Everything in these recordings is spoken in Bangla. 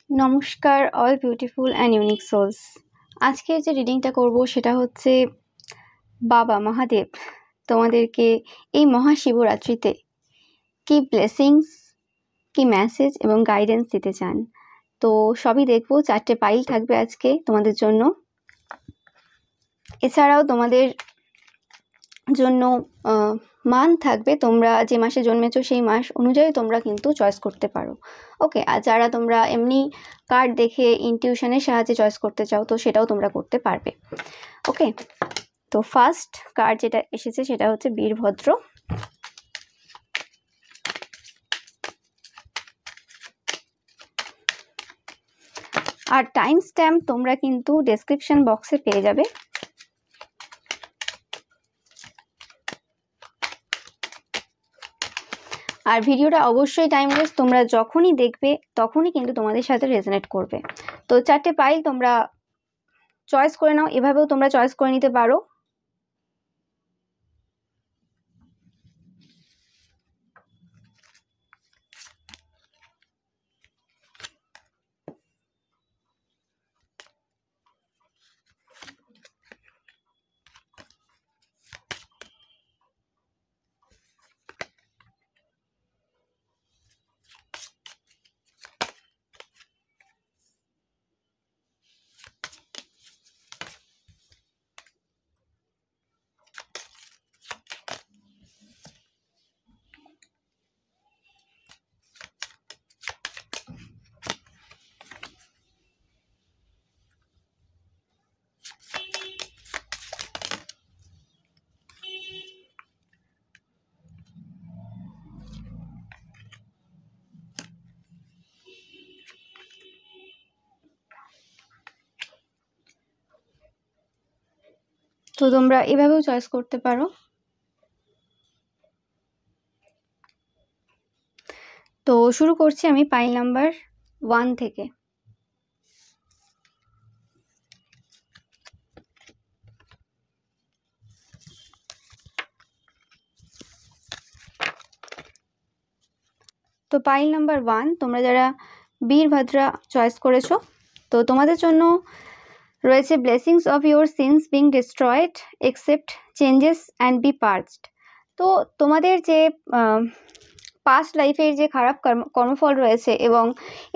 নমস্কার all beautiful and unique souls. আজকের যে রিডিংটা করব সেটা হচ্ছে বাবা মহাদেব তোমাদেরকে এই মহাশিবরাত্রিতে কি ব্লেসিংস, কি মেসেজ এবং গাইডেন্স দিতে চান। তো সবই দেখবো। 4টে পাইল থাকবে আজকে তোমাদের জন্য। এছাড়াও তোমাদের জন্য মান থাকবে, তোমরা যে মাসে জন্মেছো সেই মাস অনুযায়ী তোমরা কিন্তু চয়েস করতে পারো। ওকে, আর যারা তোমরা এমনি কার্ড দেখে ইনটিউশনের সাহায্যে চয়েস করতে চাও তো সেটাও তোমরা করতে পারবে। ওকে, তো ফার্স্ট কার্ড যেটা এসেছে সেটা হচ্ছে বীরভদ্র। আর টাইম স্ট্যাম্প তোমরা কিন্তু ডেসক্রিপশন বক্সে পেয়ে যাবে। আর ভিডিওটা অবশ্যই টাইমলেস, তোমরা যখনই দেখবে তখনই কিন্তু তোমাদের সাথে রেজোনেট করবে। তো 4টে পাইল তোমরা চয়েস করে নাও, এভাবেও তোমরা চয়েস করে নিতে পারো। তো তোমরা এভাবেও চয়েস করতে পারো। তো শুরু করছি আমি পাইল নাম্বার 1 থেকে। তো পাইল নাম্বার 1, তোমরা যারা বীরভদ্রা চয়েস করেছো তো তোমাদের জন্য রয়েছে blessings of your sins being destroyed, accept changes and be parched. তো তোমাদের যে পাস্ট লাইফের যে খারাপ কর্মফল রয়েছে এবং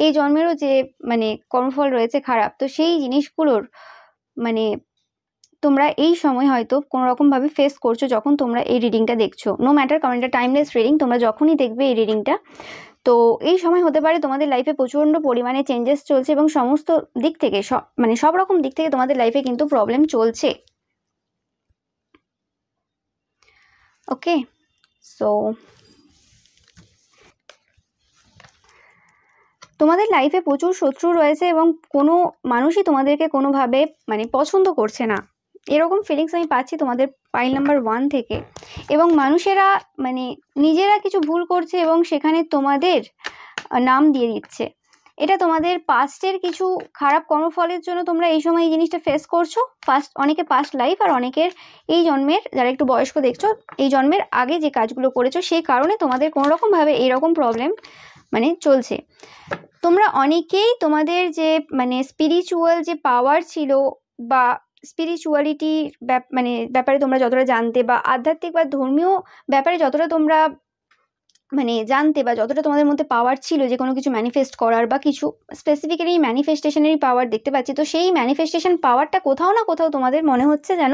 এই জন্মেরও যে কর্মফল রয়েছে খারাপ, তো সেই জিনিসগুলোর তোমরা এই সময় হয়তো কোনো রকমভাবে ফেস করছো যখন তোমরা এই রিডিংটা দেখছো। নো ম্যাটার, কারণ এটা টাইমলেস রিডিং, তোমরা যখনই দেখবে এই রিডিংটা তো এই সময় হতে পারে তোমাদের লাইফে প্রচণ্ড পরিমাণে চেঞ্জেস চলছে এবং সমস্ত দিক থেকে সব রকম দিক থেকে তোমাদের লাইফে কিন্তু প্রবলেম চলছে। ওকে, সো তোমাদের লাইফে প্রচুর শত্রু রয়েছে এবং কোনো মানুষই তোমাদেরকে কোনোভাবে পছন্দ করছে না, এরকম ফিলিংস আমি পাচ্ছি তোমাদের পাইল নাম্বার 1 থেকে। এবং মানুষেরা নিজেরা কিছু ভুল করছে এবং সেখানে তোমাদের নাম দিয়ে দিচ্ছে। এটা তোমাদের পাস্টের কিছু খারাপ কর্মফলের জন্য তোমরা এই সময় এই জিনিসটা ফেস করছো। অনেকে পাস্ট লাইফ আর অনেকের এই জন্মের, যারা একটু বয়স্ক দেখছো, এই জন্মের আগে যে কাজগুলো করেছো সেই কারণে তোমাদের কোনো রকমভাবে এইরকম প্রবলেম চলছে। তোমরা অনেকেই তোমাদের যে স্পিরিচুয়াল যে পাওয়ার ছিল বা স্পিরিচুয়ালিটির ব্যাপারে তোমরা যতটা জানতে বা আধ্যাত্মিক বা ধর্মীয় ব্যাপারে যতটা তোমরা জানতে বা যতটা তোমাদের মধ্যে পাওয়ার ছিল যে কোনো কিছু ম্যানিফেস্ট করার বা কিছু স্পেসিফিক্যালি ম্যানিফেস্টেশনেরই পাওয়ার দেখতে পাচ্ছি, তো সেই ম্যানিফেস্টেশন পাওয়ারটা কোথাও না কোথাও তোমাদের মনে হচ্ছে যেন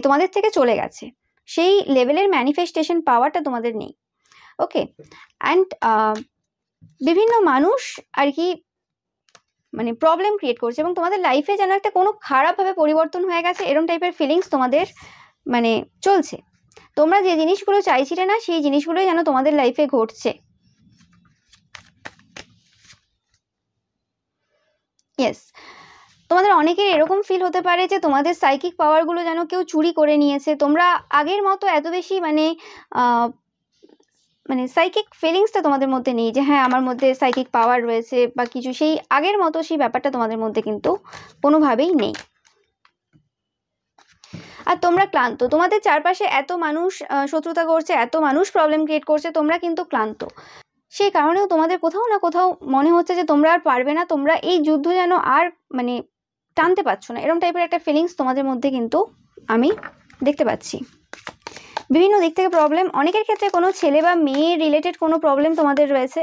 তোমাদের থেকে চলে গেছে। সেই লেভেলের ম্যানিফেস্টেশন পাওয়ারটা তোমাদের নেই। ওকে, অ্যান্ড বিভিন্ন মানুষ আর কি প্রবলেম ক্রিয়েট করছে এবং তোমাদের লাইফে যেন একটা কোনো খারাপভাবে পরিবর্তন হয়ে গেছে এরকম টাইপের ফিলিংস তোমাদের চলছে। তোমরা যে জিনিসগুলো চাইছিলে না সেই জিনিসগুলোই যেন তোমাদের লাইফে ঘটছে। ইয়েস, তোমাদের অনেকের এরকম ফিল হতে পারে যে তোমাদের সাইকিক পাওয়ারগুলো যেন কেউ চুরি করে নিয়েছে। তোমরা আগের মতো এত বেশি সাইকিক ফিলিংসটা তোমাদের মধ্যে নেই যে হ্যাঁ আমার মধ্যে সাইকিক পাওয়ার রয়েছে বা কিছু, সেই আগের মতো সেই ব্যাপারটা তোমাদের মধ্যে কিন্তু কোনোভাবেই নেই। আর তোমরা ক্লান্ত, তোমাদের চারপাশে এত মানুষ শত্রুতা করছে, এত মানুষ প্রবলেম ক্রিয়েট করছে, তোমরা কিন্তু ক্লান্ত। সেই কারণেও তোমাদের কোথাও না কোথাও মনে হচ্ছে যে তোমরা আর পারবে না, তোমরা এই যুদ্ধ যেন আর মানে টানতে পারছো না, এরকম টাইপের একটা ফিলিংস তোমাদের মধ্যে কিন্তু আমি দেখতে পাচ্ছি। বিভিন্ন দিক থেকে প্রবলেম, অনেকের ক্ষেত্রে কোনো ছেলে বা মেয়ে রিলেটেড কোনো প্রবলেম তোমাদের রয়েছে।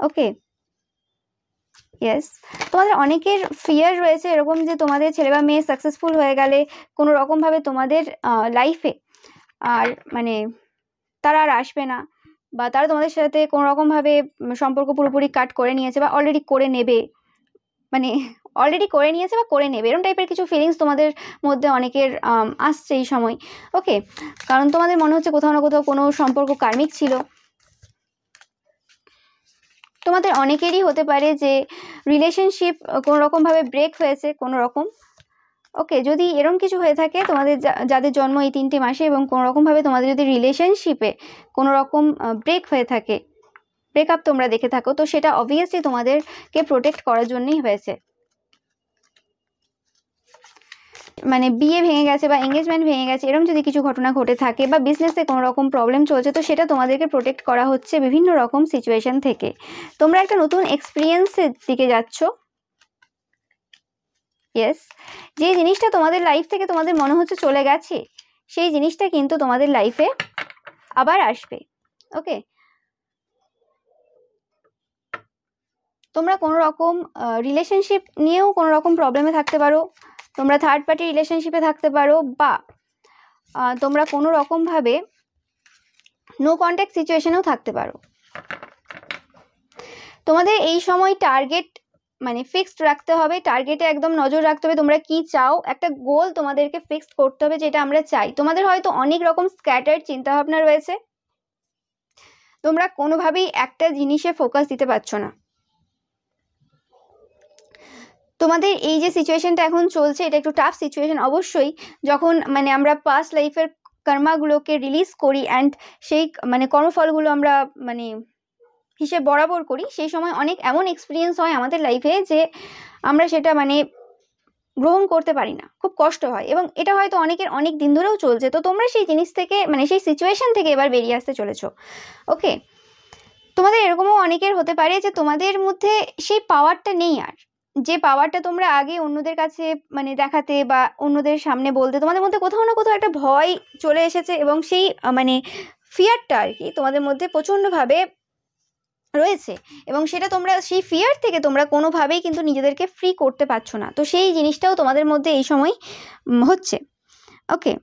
ওকে, ইয়েস, তোমাদের অনেকের ফিয়ার রয়েছে এরকম যে তোমাদের ছেলে বা মেয়ে সাকসেসফুল হয়ে গেলে কোনো রকমভাবে তোমাদের লাইফে আর মানে তারা আর আসবে না, বা তারা তোমাদের সাথে কোনো রকমভাবে সম্পর্ক পুরোপুরি কাট করে নিয়েছে বা অলরেডি করে নেবে, মানে অলরেডি করে নিয়েছে বা করে নেবে, এরকম টাইপের কিছু ফিলিংস তোমাদের মধ্যে অনেকের আসছে এই সময়। ওকে, কারণ তোমাদের মনে হচ্ছে কোথাও না কোথাও কোনো সম্পর্ক কার্মিক ছিল। তোমাদের অনেকেরই হতে পারে যে রিলেশনশিপ কোনো রকমভাবে ব্রেক হয়েছে কোনো রকম। ওকে, যদি এরকম কিছু হয়ে থাকে তোমাদের যাদের জন্ম এই 3টে মাসে এবং কোনো রকমভাবে তোমাদের যদি রিলেশনশিপে কোনো রকম ব্রেক হয়ে থাকে, ব্রেকআপ তোমরা দেখে থাকো, তো সেটা অবভিয়াসলি তোমাদেরকে প্রোটেক্ট করার জন্যই হয়েছে। মানে বিয়ে ভেঙে গেছে বা এঙ্গেজমেন্ট ভেঙে গেছে, এরকম যদি কিছু ঘটনা ঘটে থাকে বা বিজনেসে কোনো রকম প্রবলেম চলছে, তো সেটা তোমাদেরকে প্রোটেক্ট করা হচ্ছে বিভিন্ন রকম সিচুয়েশন থেকে। তোমরা একটা নতুন এক্সপিরিয়েন্সের দিকে যাচ্ছ। ইয়েস, যে জিনিসটা তোমাদের লাইফ থেকে তোমাদের মনে হচ্ছে চলে গেছে, সেই জিনিসটা কিন্তু তোমাদের লাইফে আবার আসবে। ওকে, তোমরা কোনো রকম রিলেশনশিপ নিয়েও কোনো রকম প্রবলেমে থাকতে পারো, তোমরা থার্ড পার্টি রিলেশনশিপে থাকতে পারো, বা তোমরা কোনো রকমভাবে নো কন্ট্যাক্ট সিচুয়েশনেও থাকতে পারো। তোমাদের এই সময় টার্গেট মানে ফিক্সড রাখতে হবে, টার্গেটে একদম নজর রাখতে হবে, তোমরা কি চাও, একটা গোল তোমাদেরকে ফিক্সড করতে হবে যেটা আমরা চাই। তোমাদের হয়তো অনেক রকম স্ক্যাটার্ড চিন্তাভাবনা রয়েছে, তোমরা কোনোভাবেই একটা জিনিসে ফোকাস দিতে পারছো না। তোমাদের এই যে সিচুয়েশনটা এখন চলছে, এটা একটু টাফ সিচুয়েশন অবশ্যই। যখন মানে আমরা পাস্ট লাইফের কর্মাগুলোকে রিলিজ করি অ্যান্ড সেই মানে কর্মফলগুলো আমরা মানে হিসেব বরাবর করি, সেই সময় অনেক এমন এক্সপিরিয়েন্স হয় আমাদের লাইফে যে আমরা সেটা মানে গ্রহণ করতে পারি না, খুব কষ্ট হয়, এবং এটা হয়তো অনেকের অনেক দিন ধরেও চলছে। তো তোমরা সেই জিনিস থেকে মানে সেই সিচুয়েশন থেকে এবার বেরিয়ে আসতে চলেছো। ওকে, তোমাদের এরকমও অনেকের হতে পারে যে তোমাদের মধ্যে সেই পাওয়ারটা নেই আর, যে পাওয়ারটা তোমরা আগে অন্যদের কাছে মানে দেখাতে বা অন্যদের সামনে বলতে, তোমাদের মধ্যে কোথাও না কোথাও একটা ভয় চলে এসেছে, এবং সেই মানে ফিয়ারটা আর কি তোমাদের মধ্যে প্রচণ্ডভাবে রয়েছে, এবং সেটা তোমরা সেই ফিয়ার থেকে তোমরা কোনোভাবেই কিন্তু নিজেদেরকে ফ্রি করতে পারছো না। তো সেই জিনিসটাও তোমাদের মধ্যে এই সময় হচ্ছে। ওকে,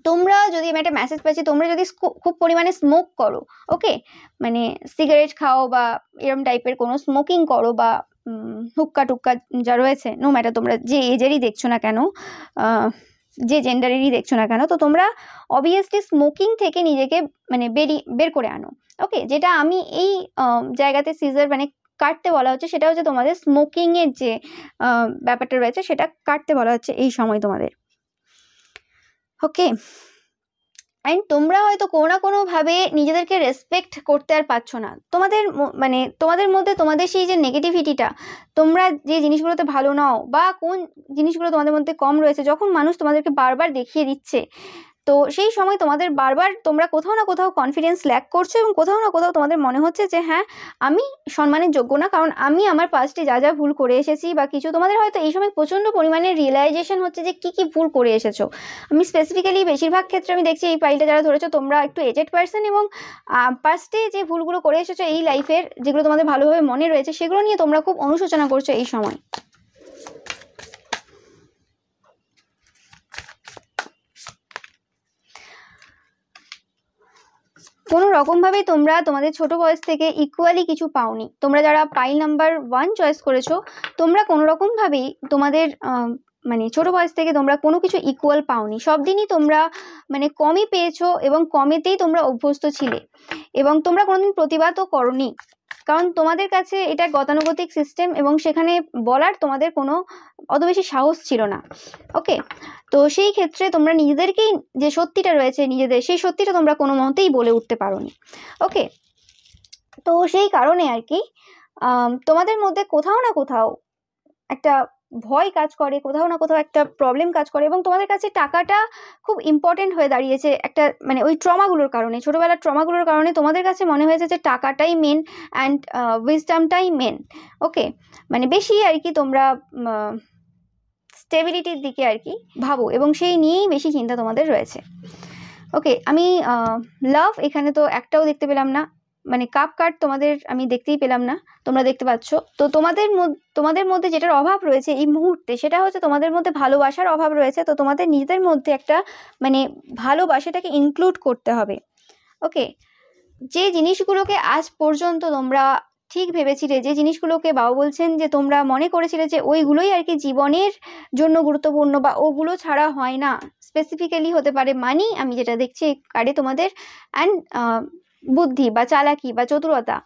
তোমরা যদি আমি একটা মেসেজ পাচ্ছি, তোমরা যদি খুব পরিমাণে স্মোক করো, ওকে, মানে সিগারেট খাও বা এরম টাইপের কোনো স্মোকিং করো বা হুক্কা টুক্কা যা রয়েছে, নো ম্যাটার তোমরা যে এজেরই দেখছো না কেন, যে জেন্ডারেরই দেখছো না কেন, তো তোমরা অবভিয়াসলি স্মোকিং থেকে নিজেকে মানে বের করে আনো। ওকে, যেটা আমি এই জায়গাতে সিজার মানে কাটতে বলা হচ্ছে, সেটা হচ্ছে তোমাদের স্মোকিংয়ের যে ব্যাপারটা রয়েছে সেটা কাটতে বলা হচ্ছে এই সময় তোমাদের। ওকে, অ্যান্ড তোমরা হয়তো কোনো না কোনোভাবে নিজেদেরকে রেসপেক্ট করতে আর পারছো না। তোমাদের মানে তোমাদের মধ্যে তোমাদের সেই যে নেগেটিভিটিটা, তোমরা যে জিনিসগুলোতে ভালো নাও বা কোন জিনিসগুলো তোমাদের মধ্যে কম রয়েছে, যখন মানুষ তোমাদেরকে বারবার দেখিয়ে দিচ্ছে, তো সেই সময় তোমাদের বারবার তোমরা কোথাও না কোথাও কনফিডেন্স ল্যাক করছো, এবং কোথাও না কোথাও তোমাদের মনে হচ্ছে যে হ্যাঁ আমি সম্মানের যোগ্য না, কারণ আমি আমার পাস্টে যা যা ভুল করে এসেছি বা কিছু, তোমাদের হয়তো এই সময় প্রচণ্ড পরিমাণে রিয়েলাইজেশন হচ্ছে যে কি কি ভুল করে এসেছো। আমি স্পেসিফিক্যালি বেশিরভাগ ক্ষেত্রে আমি দেখছি এই ফাইলটা যারা ধরেছো তোমরা একটু এজেড পার্সন, এবং পাস্টে যে ভুলগুলো করে এসেছো এই লাইফের, যেগুলো তোমাদের ভালোভাবে মনে রয়েছে, সেগুলো নিয়ে তোমরা খুব অনুশোচনা করছো এই সময়। কোনো রকমভাবেই তোমরা তোমাদের ছোট বয়স থেকে ইকুয়ালি কিছু পাওনি। তোমরা যারা পাইল নাম্বার 1 চয়েস করেছো, তোমরা কোনো রকমভাবেই তোমাদের মানে ছোট বয়স থেকে তোমরা কোনো কিছু ইকুয়াল পাওনি, সব দিনই তোমরা মানে কমই পেয়েছো, এবং কমেতেই তোমরা অভ্যস্ত ছিলে, এবং তোমরা কোনোদিন প্রতিবাদও করোনি, কারণ তোমাদের কাছে এটা গতানুগতিক সিস্টেম, এবং সেখানে বলার তোমাদের কোনো অত বেশি সাহস ছিল না। ওকে, তো সেই ক্ষেত্রে তোমরা নিজেদেরকেই যে সত্যিটা রয়েছে নিজেদের, সেই সত্যিটা তোমরা কোনো মতেই বলে উঠতে পারোনি। ওকে, তো সেই কারণে আর কি তোমাদের মধ্যে কোথাও না কোথাও একটা ভয় কাজ করে, কোথাও না কোথাও একটা প্রবলেম কাজ করে, এবং তোমাদের কাছে টাকাটা খুব ইম্পর্টেন্ট হয়ে দাঁড়িয়েছে একটা মানে ওই ট্রমাগুলোর কারণে, ছোটোবেলার ট্রমাগুলোর কারণে তোমাদের কাছে মনে হয়েছে যে টাকাটাই মেন অ্যান্ড উইজডমটাই মেন। ওকে, মানে বেশি আর কি তোমরা স্টেবিলিটির দিকে আর কি ভাবো, এবং সেই নিয়েই বেশি চিন্তা তোমাদের রয়েছে। ওকে, আমি লাভ এখানে তো একটাও দেখতে পেলাম না, মানে কাপ কার্ড তোমাদের আমি দেখতেই পেলাম না, তোমরা দেখতে পাচ্ছ। তো তোমাদের মধ্যে যেটার অভাব রয়েছে এই মুহূর্তে সেটা হচ্ছে তোমাদের মধ্যে ভালোবাসার অভাব রয়েছে। তো তোমাদের নিজেদের মধ্যে একটা মানে ভালোবাসাটাকে ইনক্লুড করতে হবে। ওকে, যে জিনিসগুলোকে আজ পর্যন্ত তোমরা ঠিক ভেবেছিলে, যে জিনিসগুলোকে বাবা বলছেন যে তোমরা মনে করেছিলে যে ওইগুলোই আর কি জীবনের জন্য গুরুত্বপূর্ণ বা ওগুলো ছাড়া হয় না, স্পেসিফিক্যালি হতে পারে মানি, আমি যেটা দেখছি এই কার্ডে তোমাদের, অ্যান্ড বুদ্ধি বা চালাকি বা চতুরতা।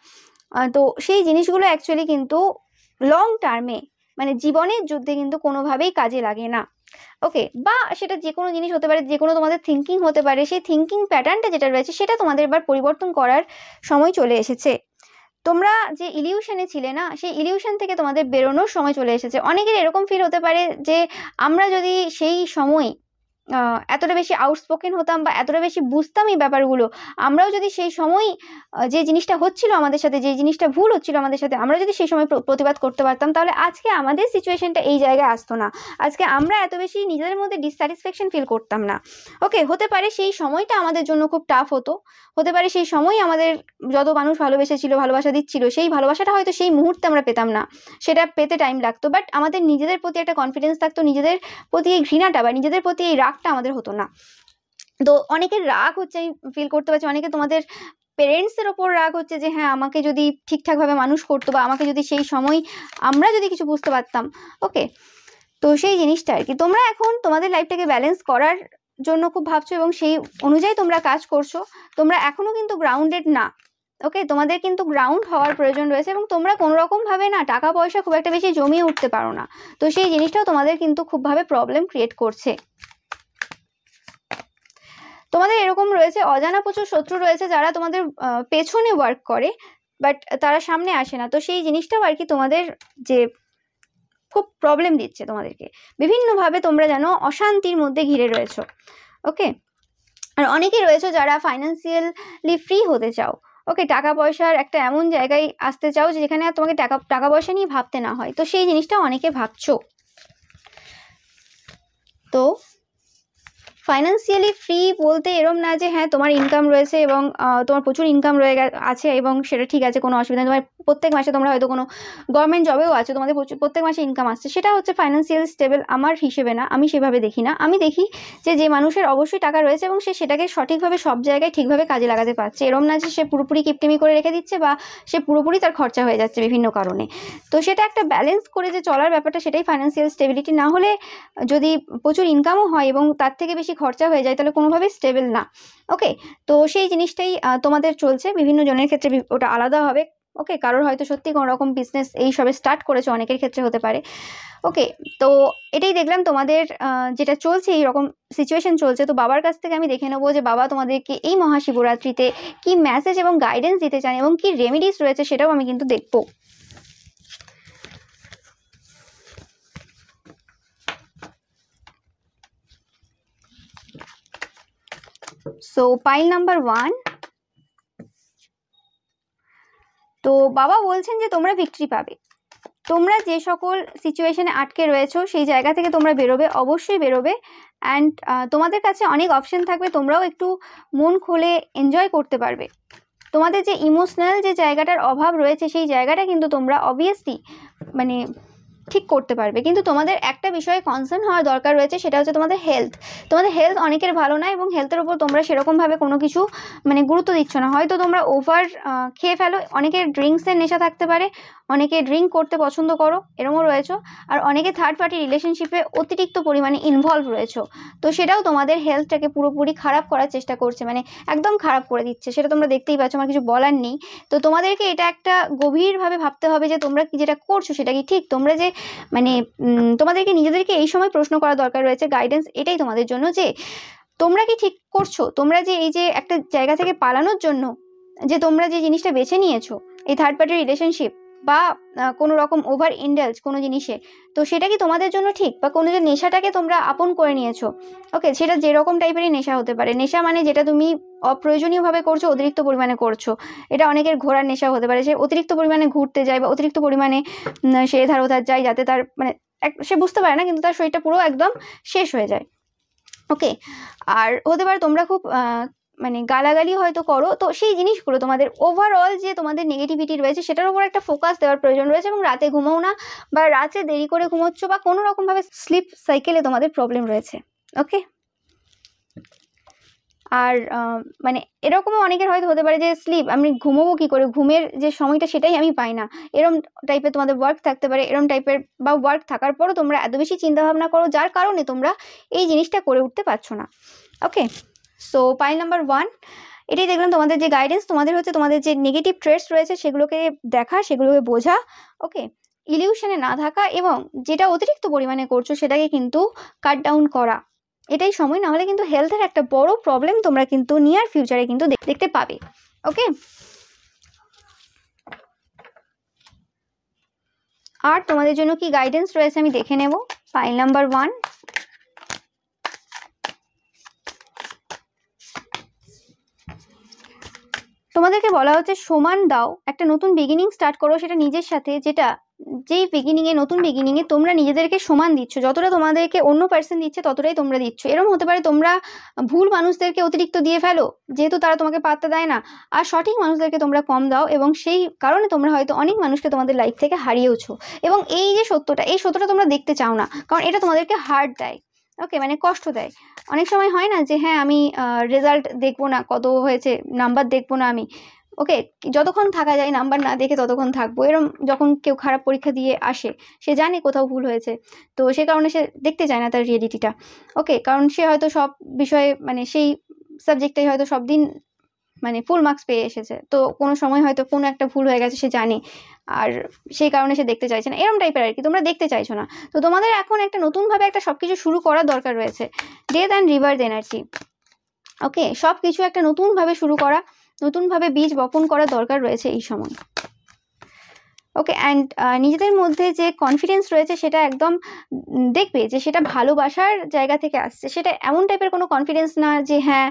তো সেই জিনিসগুলো অ্যাকচুয়ালি কিন্তু লং টার্মে মানে জীবনের যুদ্ধে কিন্তু কোনোভাবেই কাজে লাগে না। ওকে, বা সেটা যে কোনো জিনিস হতে পারে, যে কোনো তোমাদের থিঙ্কিং হতে পারে, সেই থিঙ্কিং প্যাটার্নটা যেটা রয়েছে সেটা তোমাদের এবার পরিবর্তন করার সময় চলে এসেছে। তোমরা যে ইলিউশনে ছিলে না, সেই ইলিউশন থেকে তোমাদের বেরোনোর সময় চলে এসেছে। অনেকের এরকম ফিল হতে পারে যে আমরা যদি সেই সময় এতটা বেশি আউটস্পোকেন হতাম বা এতটা বেশি বুঝতাম এই ব্যাপারগুলো, আমরাও যদি সেই সময় যে জিনিসটা হচ্ছিল আমাদের সাথে, যে জিনিসটা ভুল হচ্ছিল আমাদের সাথে, আমরা যদি সেই সময় প্রতিবাদ করতে পারতাম, তাহলে আজকে আমাদের সিচুয়েশনটা এই জায়গায় আসতো না, আজকে আমরা এত বেশি নিজেদের মধ্যে ডিসস্যাটিসফ্যাকশন ফিল করতাম না। ওকে, হতে পারে সেই সময়টা আমাদের জন্য খুব টাফ হতে পারে সেই সময় আমাদের যত মানুষ ভালোবেসেছিল, ভালোবাসা দিচ্ছিল, সেই ভালোবাসাটা হয়তো সেই মুহূর্তে আমরা পেতাম না, সেটা পেতে টাইম লাগতো, বাট আমাদের নিজেদের প্রতি একটা কনফিডেন্স থাকতো, নিজেদের প্রতি এই ঘৃণাটা বা নিজেদের প্রতি এই রাগটা আমাদের হতো না। তো অনেকের রাগ হচ্ছে, আমি ফিল করতে পারছি, অনেকে তোমাদের পেরেন্টসের ওপর রাগ হচ্ছে যে হ্যাঁ আমাকে যদি ঠিকঠাকভাবে মানুষ করতো বা আমাকে যদি সেই সময় আমরা যদি কিছু বুঝতে পারতাম। ওকে, তো সেই জিনিসটা আর কি তোমরা এখন তোমাদের লাইফটাকে ব্যালেন্স করার জন্য খুব ভাবছো এবং সেই অনুযায়ী তোমরা কাজ করছো। তোমরা এখনো কিন্তু গ্রাউন্ডেড না। ওকে, তোমাদের কিন্তু গ্রাউন্ড হওয়ার প্রয়োজন রয়েছে, এবং তোমরা কোনো রকম ভাবে না টাকা পয়সা খুব একটা বেশি জমিয়ে উঠতে পারো না। তো সেই জিনিসটাও তোমাদের কিন্তু খুবভাবে প্রবলেম ক্রিয়েট করছে। তোমাদের এরকম রয়েছে অজানা প্রচুর শত্রু রয়েছে যারা তোমাদের পেছনে ওয়ার্ক করে, বাট তারা সামনে আসে না। তো সেই জিনিসটাও আর কি তোমাদের যে খুব প্রবলেম দিচ্ছে তোমাদেরকে, বিভিন্নভাবে তোমরা যেন অশান্তির মধ্যে ঘিরে রয়েছো। ওকে, আর অনেকেই রয়েছে যারা ফাইন্যান্সিয়ালি ফ্রি হতে চাও। ওকে, টাকা পয়সার একটা এমন জায়গায় আসতে চাও যেখানে আর তোমাকে টাকা পয়সা নিয়ে ভাবতে না হয়। তো সেই জিনিসটা অনেকে ভাবছো। তো ফাইন্যান্সিয়ালি ফ্রি বলতে এরম না যে হ্যাঁ তোমার ইনকাম রয়েছে এবং তোমার প্রচুর ইনকাম আছে এবং সেটা ঠিক আছে, কোনো অসুবিধা নেই, তোমার প্রত্যেক মাসে তোমরা হয়তো কোনো গভর্নমেন্ট জবেও আছে, তোমাদের প্রত্যেক মাসে ইনকাম আসছে, সেটা হচ্ছে ফাইন্যান্সিয়াল স্টেবল আমার হিসেবে না, আমি সেভাবে দেখি না। আমি দেখি যে মানুষের অবশ্যই টাকা রয়েছে এবং সে সেটাকে সঠিকভাবে সব জায়গায় ঠিকভাবে কাজে লাগাতে পারছে, এরম না যে সে পুরোপুরি কিপটিমি করে রেখে দিচ্ছে বা সে পুরোপুরি তার খরচা হয়ে যাচ্ছে বিভিন্ন কারণে। তো সেটা একটা ব্যালেন্স করে যে চলার ব্যাপারটা, সেটাই ফাইন্যান্সিয়াল স্টেবিলিটি। না হলে যদি প্রচুর ইনকামও হয় এবং তার থেকে বেশি খরচা হয়ে যায় তাহলে কোনোভাবেই স্টেবল না। ওকে, তো সেই জিনিসটাই তোমাদের চলছে, বিভিন্ন জনের ক্ষেত্রে ওটা আলাদা হবে। ওকে, কারোর হয়তো সত্যি কোনো রকম বিজনেস এই সবে স্টার্ট করেছে, অনেকের ক্ষেত্রে হতে পারে। ওকে, তো এটাই দেখলাম তোমাদের যেটা চলছে, এইরকম সিচুয়েশন চলছে। তো বাবার কাছ থেকে আমি দেখে নেবো যে বাবা তোমাদেরকে এই মহাশিবরাত্রিতে কি মেসেজ এবং গাইডেন্স দিতে চান এবং কি রেমেডিস রয়েছে সেটাও আমি কিন্তু দেখবো। সো পাইল নাম্বার 1, তো বাবা বলছেন যে তোমরা ভিক্টরি পাবে, তোমরা যে সকল সিচুয়েশনে আটকে রয়েছো সেই জায়গা থেকে তোমরা বেরোবে, অবশ্যই বেরোবে। অ্যান্ড তোমাদের কাছে অনেক অপশন থাকবে, তোমরাও একটু মন খুলে এনজয় করতে পারবে। তোমাদের যে ইমোশনাল যে জায়গাটার অভাব রয়েছে সেই জায়গাটা কিন্তু তোমরা অবভিয়াসলি মানে ঠিক করতে পারবে। কিন্তু তোমাদের একটা বিষয়ে কনসার্ন হওয়ার দরকার রয়েছে, সেটা হচ্ছে তোমাদের হেলথ। তোমাদের হেলথ অনেকের ভালো না এবং হেলথের উপর তোমরা সেরকমভাবে কোনো কিছু মানে গুরুত্ব দিচ্ছ না, হয়তো তোমরা ওভার খেয়ে ফেলো। অনেকের ড্রিঙ্কসের নেশা থাকতে পারে, অনেকে ড্রিঙ্ক করতে পছন্দ করো, এরমও রয়েছে। আর অনেকে থার্ড পার্টি রিলেশনশিপে অতিরিক্ত পরিমাণে ইনভলভ রয়েছে। তো সেটাও তোমাদের হেলথটাকে পুরোপুরি খারাপ করার চেষ্টা করছে, মানে একদম খারাপ করে দিচ্ছে, সেটা তোমরা দেখতেই পাচ্ছ, আমার কিছু বলার নেই। তো তোমাদেরকে এটা একটা গভীরভাবে ভাবতে হবে যে তোমরা কি যেটা করছো সেটা কি ঠিক। তোমরা যে মানে তোমাদেরকে নিজেদেরকে এই সময় প্রশ্ন করা দরকার রয়েছে, গাইডেন্স এটাই তোমাদের জন্য যে তোমরা কি ঠিক করছো। তোমরা যে এই যে একটা জায়গা থেকে পালানোর জন্য যে তোমরা যে জিনিসটা বেছে নিয়েছো, এই থার্ড পার্টি রিলেশনশিপ, বা কোনো রকম ওভার ইন্ডালজ কোনো জিনিসে, তো সেটা কি তোমাদের জন্য ঠিক? বা কোনো যে নেশাটাকে তোমরা আপন করে নিয়েছো, ওকে, সেটা যেরকম টাইপেরই নেশা হতে পারে। নেশা মানে যেটা তুমি অপ্রয়োজনীয়ভাবে করছো, অতিরিক্ত পরিমাণে করছো। এটা অনেকের ঘোরার নেশা হতে পারে, সে অতিরিক্ত পরিমাণে ঘুরতে যায় বা অতিরিক্ত পরিমাণে সে এধার ওধার যায়, যাতে তার মানে সে বুঝতে পারে না কিন্তু তার শরীরটা পুরো একদম শেষ হয়ে যায়। ওকে, আর হতে পারে তোমরা খুব মানে গালাগালি হয়তো করো, তো সেই জিনিসগুলো তোমাদের ওভারঅল যে তোমাদের নেগেটিভিটি রয়েছে সেটার উপর একটা ফোকাস দেওয়ার প্রয়োজন রয়েছে, এবং রাতে ঘুমাও না বা রাতে দেরি করে ঘুমোচ্ছ বা কোনো রকমভাবে স্লিপ সাইকেলে তোমাদের প্রবলেম রয়েছে। ওকে, আর মানে এরকমও অনেকের হয়তো হতে পারে যে স্লিপ, আমি ঘুমোবো কি করে, ঘুমের যে সময়টা সেটাই আমি পাই না, এরম টাইপের তোমাদের ওয়ার্ক থাকতে পারে, এরম টাইপের বা ওয়ার্ক থাকার পরও তোমরা এত বেশি চিন্তাভাবনা করো যার কারণে তোমরা এই জিনিসটা করে উঠতে পারছো না। ওকে, সো পাইল নাম্বার 1 এটাই দেখলাম তোমাদের যে গাইডেন্স, তোমাদের হচ্ছে তোমাদের যে নেগেটিভ ট্রেটস রয়েছে সেগুলোকে দেখা, সেগুলোকে বোঝা, ওকে, ইলিউশনে না থাকা, এবং যেটা অতিরিক্ত পরিমাণে করছো সেটাকে কিন্তু কাট ডাউন করা। এটাই সময়, না হলে কিন্তু হেলথের একটা বড় প্রবলেম তোমরা কিন্তু নিয়ার ফিউচারে কিন্তু দেখতে পাবে। ওকে, আর তোমাদের জন্য কি গাইডেন্স রয়েছে আমি দেখে নেব। ফাইল নাম্বার 1, তোমাদেরকে বলা হচ্ছে সমান দাও, একটা নতুন বিগিনিং স্টার্ট করো, সেটা নিজের সাথে, যেই বিগিনিংয়ে, নতুন বিগিনিংয়ে তোমরা নিজেদেরকে সমান দিচ্ছ, যতটা তোমাদেরকে অন্য পার্সন দিচ্ছে ততটাই তোমরা দিচ্ছ। এরকম হতে পারে তোমরা ভুল মানুষদেরকে অতিরিক্ত দিয়ে ফেলো যেহেতু তারা তোমাকে পাত্তা দেয় না, আর সঠিক মানুষদেরকে তোমরা কম দাও, এবং সেই কারণে তোমরা হয়তো অনেক মানুষকে তোমাদের লাইফ থেকে হারিয়েওছো। এবং এই যে সত্যটা, এই সত্যটা তোমরা দেখতে চাও না, কারণ এটা তোমাদেরকে হার্ট দেয়। ওকে, মানে কষ্ট দেয়। অনেক সময় হয় না যে হ্যাঁ আমি রেজাল্ট দেখবো না, কত হয়েছে, নাম্বার দেখবো না আমি, ওকে, যতক্ষণ থাকা যায় নাম্বার না দেখে ততক্ষণ থাকবো, এরকম যখন কেউ খারাপ পরীক্ষা দিয়ে আসে সে জানে কোথাও ভুল হয়েছে, তো সে কারণে সে দেখতে চায় না তার রিয়েলিটিটা। ওকে, কারণ সে হয়তো সব বিষয়ে মানে সেই সাবজেক্টটাই হয়তো সব দিন মানে ফুল মার্কস পেয়ে এসেছে, তো কোনো সময় হয়তো কোনো একটা ভুল হয়ে গেছে সে জানে, আর সেই কারণে সে দেখতে চাইছে না, এরম টাইপের আর কি, তোমরা দেখতে চাইছো না। তো তোমাদের এখন একটা নতুনভাবে একটা সবকিছু শুরু করার দরকার রয়েছে, ডেথ অ্যান্ড রিবার্থ এনার্জি। ওকে, সব কিছু একটা নতুনভাবে শুরু করা, নতুনভাবে বীজ বপন করার দরকার রয়েছে এই সময়। ওকে, অ্যান্ড নিজেদের মধ্যে যে কনফিডেন্স রয়েছে সেটা একদম দেখবে যে সেটা ভালোবাসার জায়গা থেকে আসছে, সেটা এমন টাইপের কোনো কনফিডেন্স না যে হ্যাঁ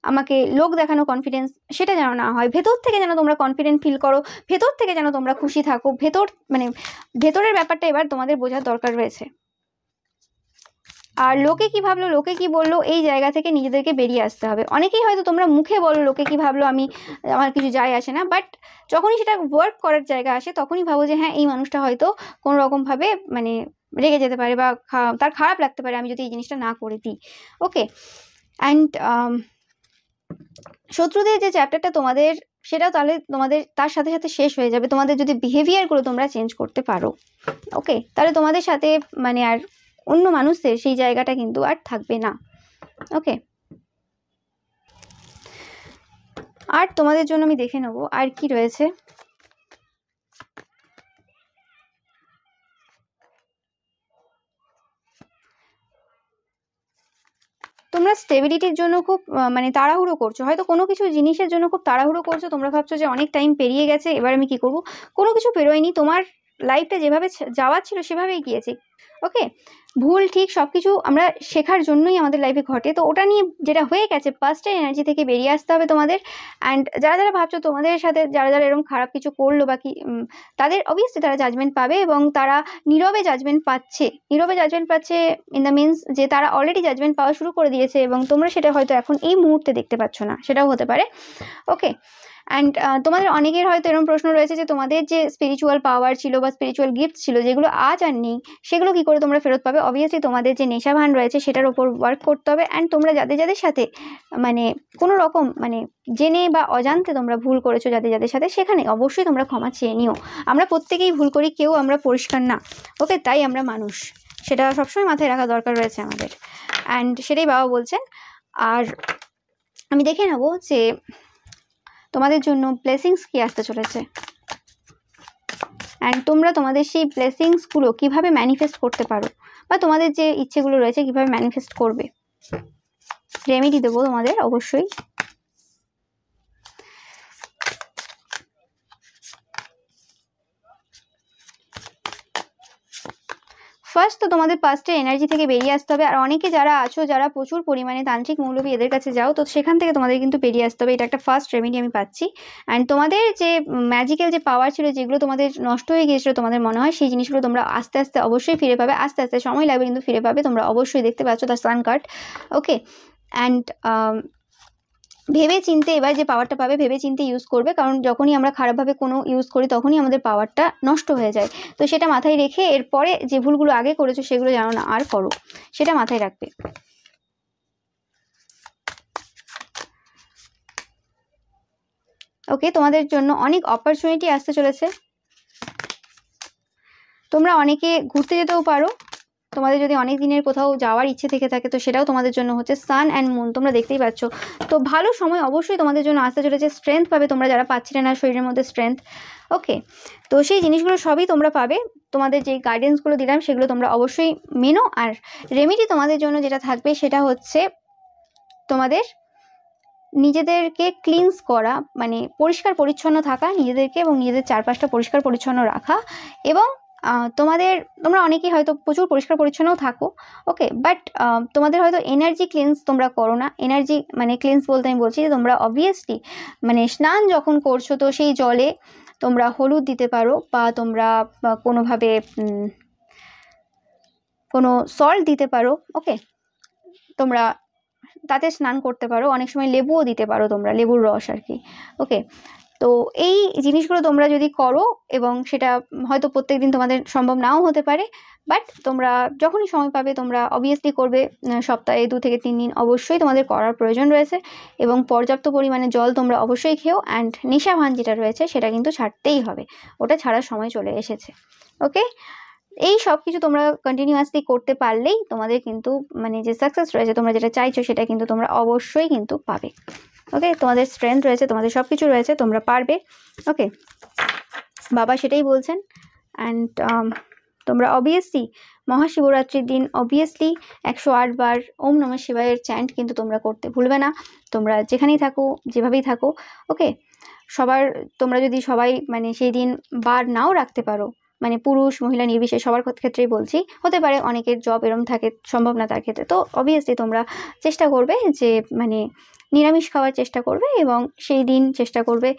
আমাকে লোক দেখানো কনফিডেন্স, সেটা যেন না হয়। ভেতর থেকে যেন তোমরা কনফিডেন্ট ফিল করো, ভেতর থেকে যেন তোমরা খুশি থাকো, ভেতরের ব্যাপারটা এবার তোমাদের বোঝার দরকার রয়েছে। আর লোকে কি ভাবলো, লোকে কি বললো, এই জায়গা থেকে নিজেদেরকে বেরিয়ে আসতে হবে। অনেকেই হয়তো তোমরা মুখে বলো লোকে কি ভাবলো, আমার কিছু যায় আসে না, বাট যখনই সেটা ওয়ার্ক করার জায়গা আসে তখনই ভাবো যে হ্যাঁ এই মানুষটা হয়তো কোনো রকমভাবে মানে রেগে যেতে পারে বা তার খারাপ লাগতে পারে আমি যদি এই জিনিসটা না করে দিই। ওকে, অ্যান্ড শত্রুদের যে চ্যাপ্টারটা তোমাদের, সেটা তাহলে তোমাদের তার সাথে সাথে শেষ হয়ে যাবে তোমাদের যদি বিহেভিয়ারগুলো তোমরা চেঞ্জ করতে পারো। ওকে, তাহলে তোমাদের সাথে মানে আর অন্য মানুষদের সেই জায়গাটা কিন্তু আর থাকবে না। ওকে, আর তোমাদের জন্য আমি দেখে নেবো আর কি রয়েছে। তোমরা স্টেবিলিটির জন্য খুব মানে তাড়াহুড়ো করছো, হয়তো কোনো কিছু জিনিসের জন্য খুব তাড়াহুড়ো করছো, তোমরা ভাবছো যে অনেক টাইম পেরিয়ে গেছে এবার আমি কি করব, কোনো কিছু পেরোয়নি, তোমার লাইফটা যেভাবে যাওয়ার ছিল সেভাবেই গিয়েছে। ওকে, ভুল ঠিক সব কিছু আমরা শেখার জন্যই আমাদের লাইফে ঘটে, তো ওটা নিয়ে যেটা হয়ে গেছে পাস্টের এনার্জি থেকে বেরিয়ে আসতে হবে তোমাদের। অ্যান্ড যারা যারা ভাবছো তোমাদের সাথে যারা যারা এরকম খারাপ কিছু করলো বা কি, তাদের অবভিয়াসলি তারা জাজমেন্ট পাবে, এবং তারা নীরবে জাজমেন্ট পাচ্ছে, ইন দ্য মিনস যে তারা অলরেডি জাজমেন্ট পাওয়া শুরু করে দিয়েছে, এবং তোমরা সেটা হয়তো এখন এই মুহূর্তে দেখতে পাচ্ছ না, সেটাও হতে পারে। ওকে, অ্যান্ড তোমাদের অনেকের হয়তো এরকম প্রশ্ন রয়েছে যে তোমাদের যে স্পিরিচুয়াল পাওয়ার ছিল বা স্পিরিচুয়াল গিফট ছিল যেগুলো আজ আর নেই, সেগুলো কি করে তোমরা ফেরত পাবে। অবভিয়াসলি তোমাদের যে নেশাভান রয়েছে সেটার উপর ওয়ার্ক করতে হবে। অ্যান্ড তোমরা যাদের যাদের সাথে মানে কোনো রকম মানে জেনে বা অজান্তে তোমরা ভুল করেছো যাদের যাদের সাথে, সেখানে অবশ্যই তোমরা ক্ষমা চেয়ে নিও। আমরা প্রত্যেকেই ভুল করি, কেউ আমরা পরিষ্কার না। ওকে, তাই আমরা মানুষ, সেটা সবসময় মাথায় রাখা দরকার রয়েছে আমাদের। অ্যান্ড সেটাই বাবা বলছেন। আর আমি দেখে নেব যে তোমাদের জন্য ব্লেসিংস কি আসতে চলেছে, অ্যান্ড তোমরা তোমাদের সেই ব্লেসিংসগুলো কিভাবে ম্যানিফেস্ট করতে পারো, বা তোমাদের যে ইচ্ছেগুলো রয়েছে কিভাবে ম্যানিফেস্ট করবে। রেমেডি দেবো তোমাদের অবশ্যই। ফার্স্ট তো তোমাদের পাস্টের এনার্জি থেকে বেরিয়ে আসতে হবে। আর অনেকে যারা আছো যারা প্রচুর পরিমাণে তান্ত্রিক মৌলবী এদের কাছে যাও, তো সেখান থেকে তোমাদের কিন্তু বেরিয়ে আসতে হবে। এটা একটা ফার্স্ট রেমেডি আমি পাচ্ছি। অ্যান্ড তোমাদের যে ম্যাজিক্যাল যে পাওয়ার ছিল, যেগুলো তোমাদের নষ্ট হয়ে গিয়েছিল তোমাদের মনে হয়, সেই জিনিসগুলো তোমরা আস্তে আস্তে অবশ্যই ফিরে পাবে। আস্তে আস্তে সময় লাগবে, কিন্তু ফিরে পাবে। তোমরা অবশ্যই দেখতে পাচ্ছ the sun card. Okay, and ভেবে চিন্তে এবার যে পাওয়ারটা পাবে ভেবে চিন্তে ইউজ করবে, কারণ যখনই আমরা খারাপভাবে কোনো ইউজ করি তখনই আমাদের পাওয়ারটা নষ্ট হয়ে যায়। তো সেটা মাথায় রেখে এরপরে যে ভুলগুলো আগে করেছো সেগুলো যেন না আর করো, সেটা মাথায় রাখবে। ওকে, তোমাদের জন্য অনেক অপরচুনিটি আসতে চলেছে। তোমরা অনেকে ঘুরতে যেতেও পারো। তোমাদের যদি অনেক দিনের কোথাও যাওয়ার ইচ্ছে থেকে থাকে তো সেটাও তোমাদের জন্য হচ্ছে। সান অ্যান্ড মুন তোমরা দেখতেই পাচ্ছ। তো ভালো সময় অবশ্যই তোমাদের জন্য আসতে চলেছে। স্ট্রেংথ পাবে তোমরা যারা পাচ্ছিলে না শরীরের মধ্যে স্ট্রেংথ। ওকে, তো সেই জিনিসগুলো সবই তোমরা পাবে। তোমাদের যে গাইডেন্সগুলো দিলাম সেগুলো তোমরা অবশ্যই মেনো। আর রেমেডি তোমাদের জন্য যেটা থাকবে সেটা হচ্ছে তোমাদের নিজেদেরকে ক্লিনস করা, মানে পরিষ্কার পরিচ্ছন্ন থাকা নিজেদেরকে, এবং নিজেদের চারপাশটা পরিষ্কার পরিচ্ছন্ন রাখা। এবং তোমরা অনেকেই হয়তো প্রচুর পরিষ্কার পরিচ্ছন্নও থাকো। ওকে, বাট তোমাদের হয়তো এনার্জি ক্লিনস তোমরা করো না। এনার্জি মানে ক্লিনস বলতে আমি বলছি যে তোমরা অবভিয়াসলি মানে স্নান যখন করছো তো সেই জলে তোমরা হলুদ দিতে পারো, বা তোমরা কোনোভাবে কোনো সল্ট দিতে পারো। ওকে, তোমরা তাতে স্নান করতে পারো। অনেক সময় লেবুও দিতে পারো, তোমরা লেবুর রস আর কি। ওকে, তো এই জিনিসগুলো তোমরা যদি করো, এবং সেটা হয়তো প্রত্যেকদিন তোমাদের সম্ভব নাও হতে পারে, বাট তোমরা যখনই সময় পাবে তোমরা অবভিয়াসলি করবে। সপ্তাহে 2 থেকে 3 দিন অবশ্যই তোমাদের করার প্রয়োজন রয়েছে। এবং পর্যাপ্ত পরিমাণে জল তোমরা অবশ্যই খেও। অ্যান্ড নেশা ভান যেটা রয়েছে সেটা কিন্তু ছাড়তেই হবে, ওটা ছাড়ার সময় চলে এসেছে। ওকে, এই সব কিছু তোমরা কন্টিনিউয়াসলি করতে পারলেই তোমাদের কিন্তু মানে যে সাকসেস রয়েছে, তোমরা যেটা চাইছো সেটা কিন্তু তোমরা অবশ্যই কিন্তু পাবে। ওকে, তোমাদের স্ট্রেংথ রয়েছে, তোমাদের সব কিছু রয়েছে, তোমরা পারবে। ওকে, বাবা সেটাই বলছেন। অ্যান্ড তোমরা অবভিয়াসলি মহাশিবরাত্রির দিন অবভিয়াসলি 108 বার ওম নমঃ শিবায়ের চ্যান্ট কিন্তু তোমরা করতে ভুলবে না, তোমরা যেখানেই থাকো যেভাবেই থাকো। ওকে, তোমরা যদি সবাই মানে সেই দিন বার নাও রাখতে পারো, মানে পুরুষ মহিলা নির্বিশেষে সবার ক্ষেত্রেই বলছি, হতে পারে অনেকের জব এরম থাকে সম্ভব না তার ক্ষেত্রে, তো অবভিয়াসলি তোমরা চেষ্টা করবে যে মানে নিরামিষ খাওয়ার চেষ্টা করবে, এবং সেই দিন চেষ্টা করবে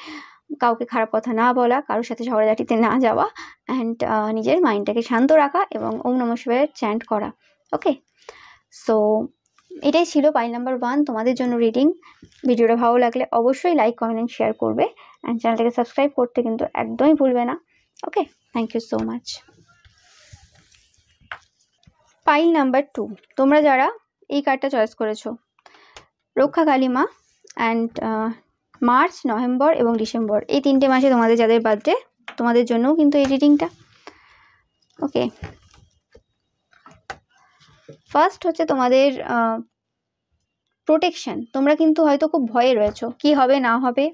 কাউকে খারাপ কথা না বলা, কারোর সাথে ঝগড়াঝাটিতে না যাওয়া, অ্যান্ড নিজের মাইন্ডটাকে শান্ত রাখা এবং ওম নমঃ শিবায়ের চ্যান্ট করা। ওকে, সো এটাই ছিল পাইল নাম্বার 1 তোমাদের জন্য রিডিং। ভিডিওটা ভালো লাগলে অবশ্যই লাইক কমেন্ট শেয়ার করবে, অ্যান্ড চ্যানেলটাকে সাবস্ক্রাইব করতে কিন্তু একদমই ভুলবে না। Okay, thank you so much. Pile number 2 তোমরা যারা এই কার্ডটা চয়েস করেছো, রক্ষা কালী মা। অ্যান্ড মার্চ, নভেম্বর এবং ডিসেম্বর এই 3টে মাসে তোমাদের যাদের বার্থডে, তোমাদের জন্যও কিন্তু এই রিডিংটা। ওকে, ফার্স্ট হচ্ছে তোমাদের প্রোটেকশন। তোমরা কিন্তু হয়তো খুব ভয়ে রয়েছো, কি হবে না হবে,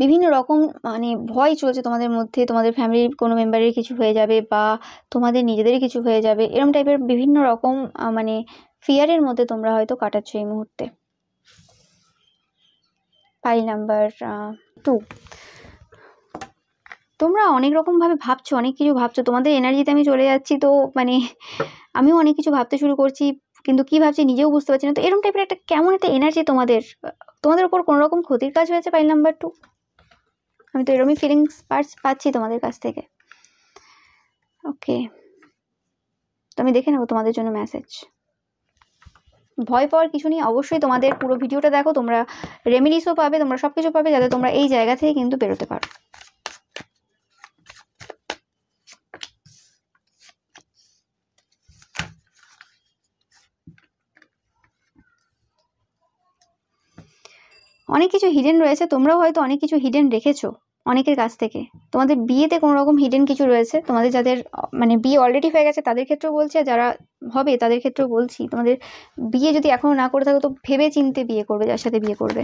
বিভিন্ন রকম মানে ভয় চলছে তোমাদের মধ্যে। তোমাদের ফ্যামিলির কোনো মেম্বারের কিছু হয়ে যাবে, বা তোমাদের নিজেদেরই কিছু হয়ে যাবে, এরকম টাইপের বিভিন্ন রকম মানে ফিয়ারের মধ্যে তোমরা হয়তো কাটাচ্ছ এই মুহূর্তে। পাইল নাম্বার 2 তোমরা অনেক রকমভাবে ভাবছো, অনেক কিছু ভাবছো। তোমাদের এনার্জিতে আমি চলে যাচ্ছি, তো মানে আমিও অনেক কিছু ভাবতে শুরু করছি, কিন্তু কি ভাবছি নিজেও বুঝতে পারছি না। তো এরকম টাইপের একটা কেমন একটা এনার্জি তোমাদের উপর কোনো রকম ক্ষতির কাজ হয়েছে পাইল নাম্বার 2। আমি তো এরকমই ফিলিংস পাচ্ছি তোমাদের কাছ থেকে। ওকে, তো আমি দেখে নেবো তোমাদের জন্য মেসেজ। ভয় পাওয়ার কিছু নেই, অবশ্যই তোমাদের পুরো ভিডিওটা দেখো, তোমরা রেমেডিসও পাবে, তোমরা সব কিছু পাবে, যাতে তোমরা এই জায়গা থেকে কিন্তু বেরোতে পারো। অনেক কিছু হিডেন রয়েছে, তোমরাও হয়তো অনেক কিছু হিডেন রেখেছো অনেকের কাছ থেকে। তোমাদের বিয়েতে কোনো রকম হিডেন কিছু রয়েছে, তোমাদের যাদের মানে বিয়ে অলরেডি হয়ে গেছে তাদের ক্ষেত্রেও বলছি, আর যারা হবে তাদের ক্ষেত্রেও বলছি, তোমাদের বিয়ে যদি এখনো না করে থাকো তো ভেবে চিন্তে বিয়ে করবে, যার সাথে বিয়ে করবে।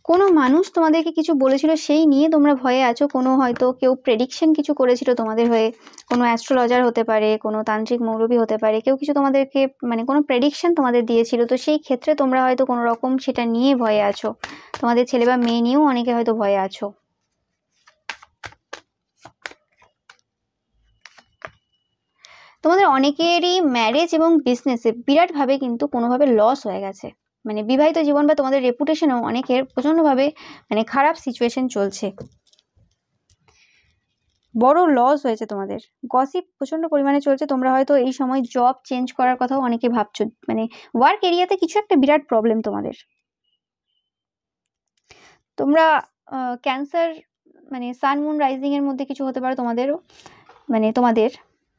কোনো মানুষ তোমাদেরকে কিছু বলেছিল, সেই নিয়ে তোমরা ভয়ে আছো। কোনো হয়তো কেউ প্রেডিকশন কিছু করেছিল তোমাদের হয়ে, কোনো অ্যাস্ট্রোলজার হতে পারে, কোনো তান্ত্রিক মৌলবী হতে পারে, কেউ কিছু তোমাদেরকে মানে কোনো প্রেডিকশন তোমাদের দিয়েছিল। তো সেই ক্ষেত্রে তোমরা হয়তো কোনো রকম সেটা নিয়ে ভয়ে আছো। তোমাদের ছেলে বা মেয়ে নিয়েও অনেকে হয়তো ভয়ে আছো। তোমাদের অনেকেরই ম্যারেজ এবং বিজনেসে বিরাটভাবে কিন্তু কোনোভাবে লস হয়ে গেছে। মানে বিবাহিত জীবন বা তোমাদের রেপুটেশনও অনেকের প্রচণ্ডভাবে মানে খারাপ সিচুয়েশন চলছে, বড় লস হয়েছে তোমাদের। গসিপ প্রচণ্ড পরিমাণে চলছে। তোমরা হয়তো এই সময় জব চেঞ্জ করার কথাও অনেকে ভাবছো। মানে ওয়ার্ক এরিয়াতে কিছু একটা বিরাট প্রবলেম তোমাদের। তোমরা ক্যান্সার মানে সান মুন রাইজিং এর মধ্যে কিছু হতে পারো তোমাদেরও, মানে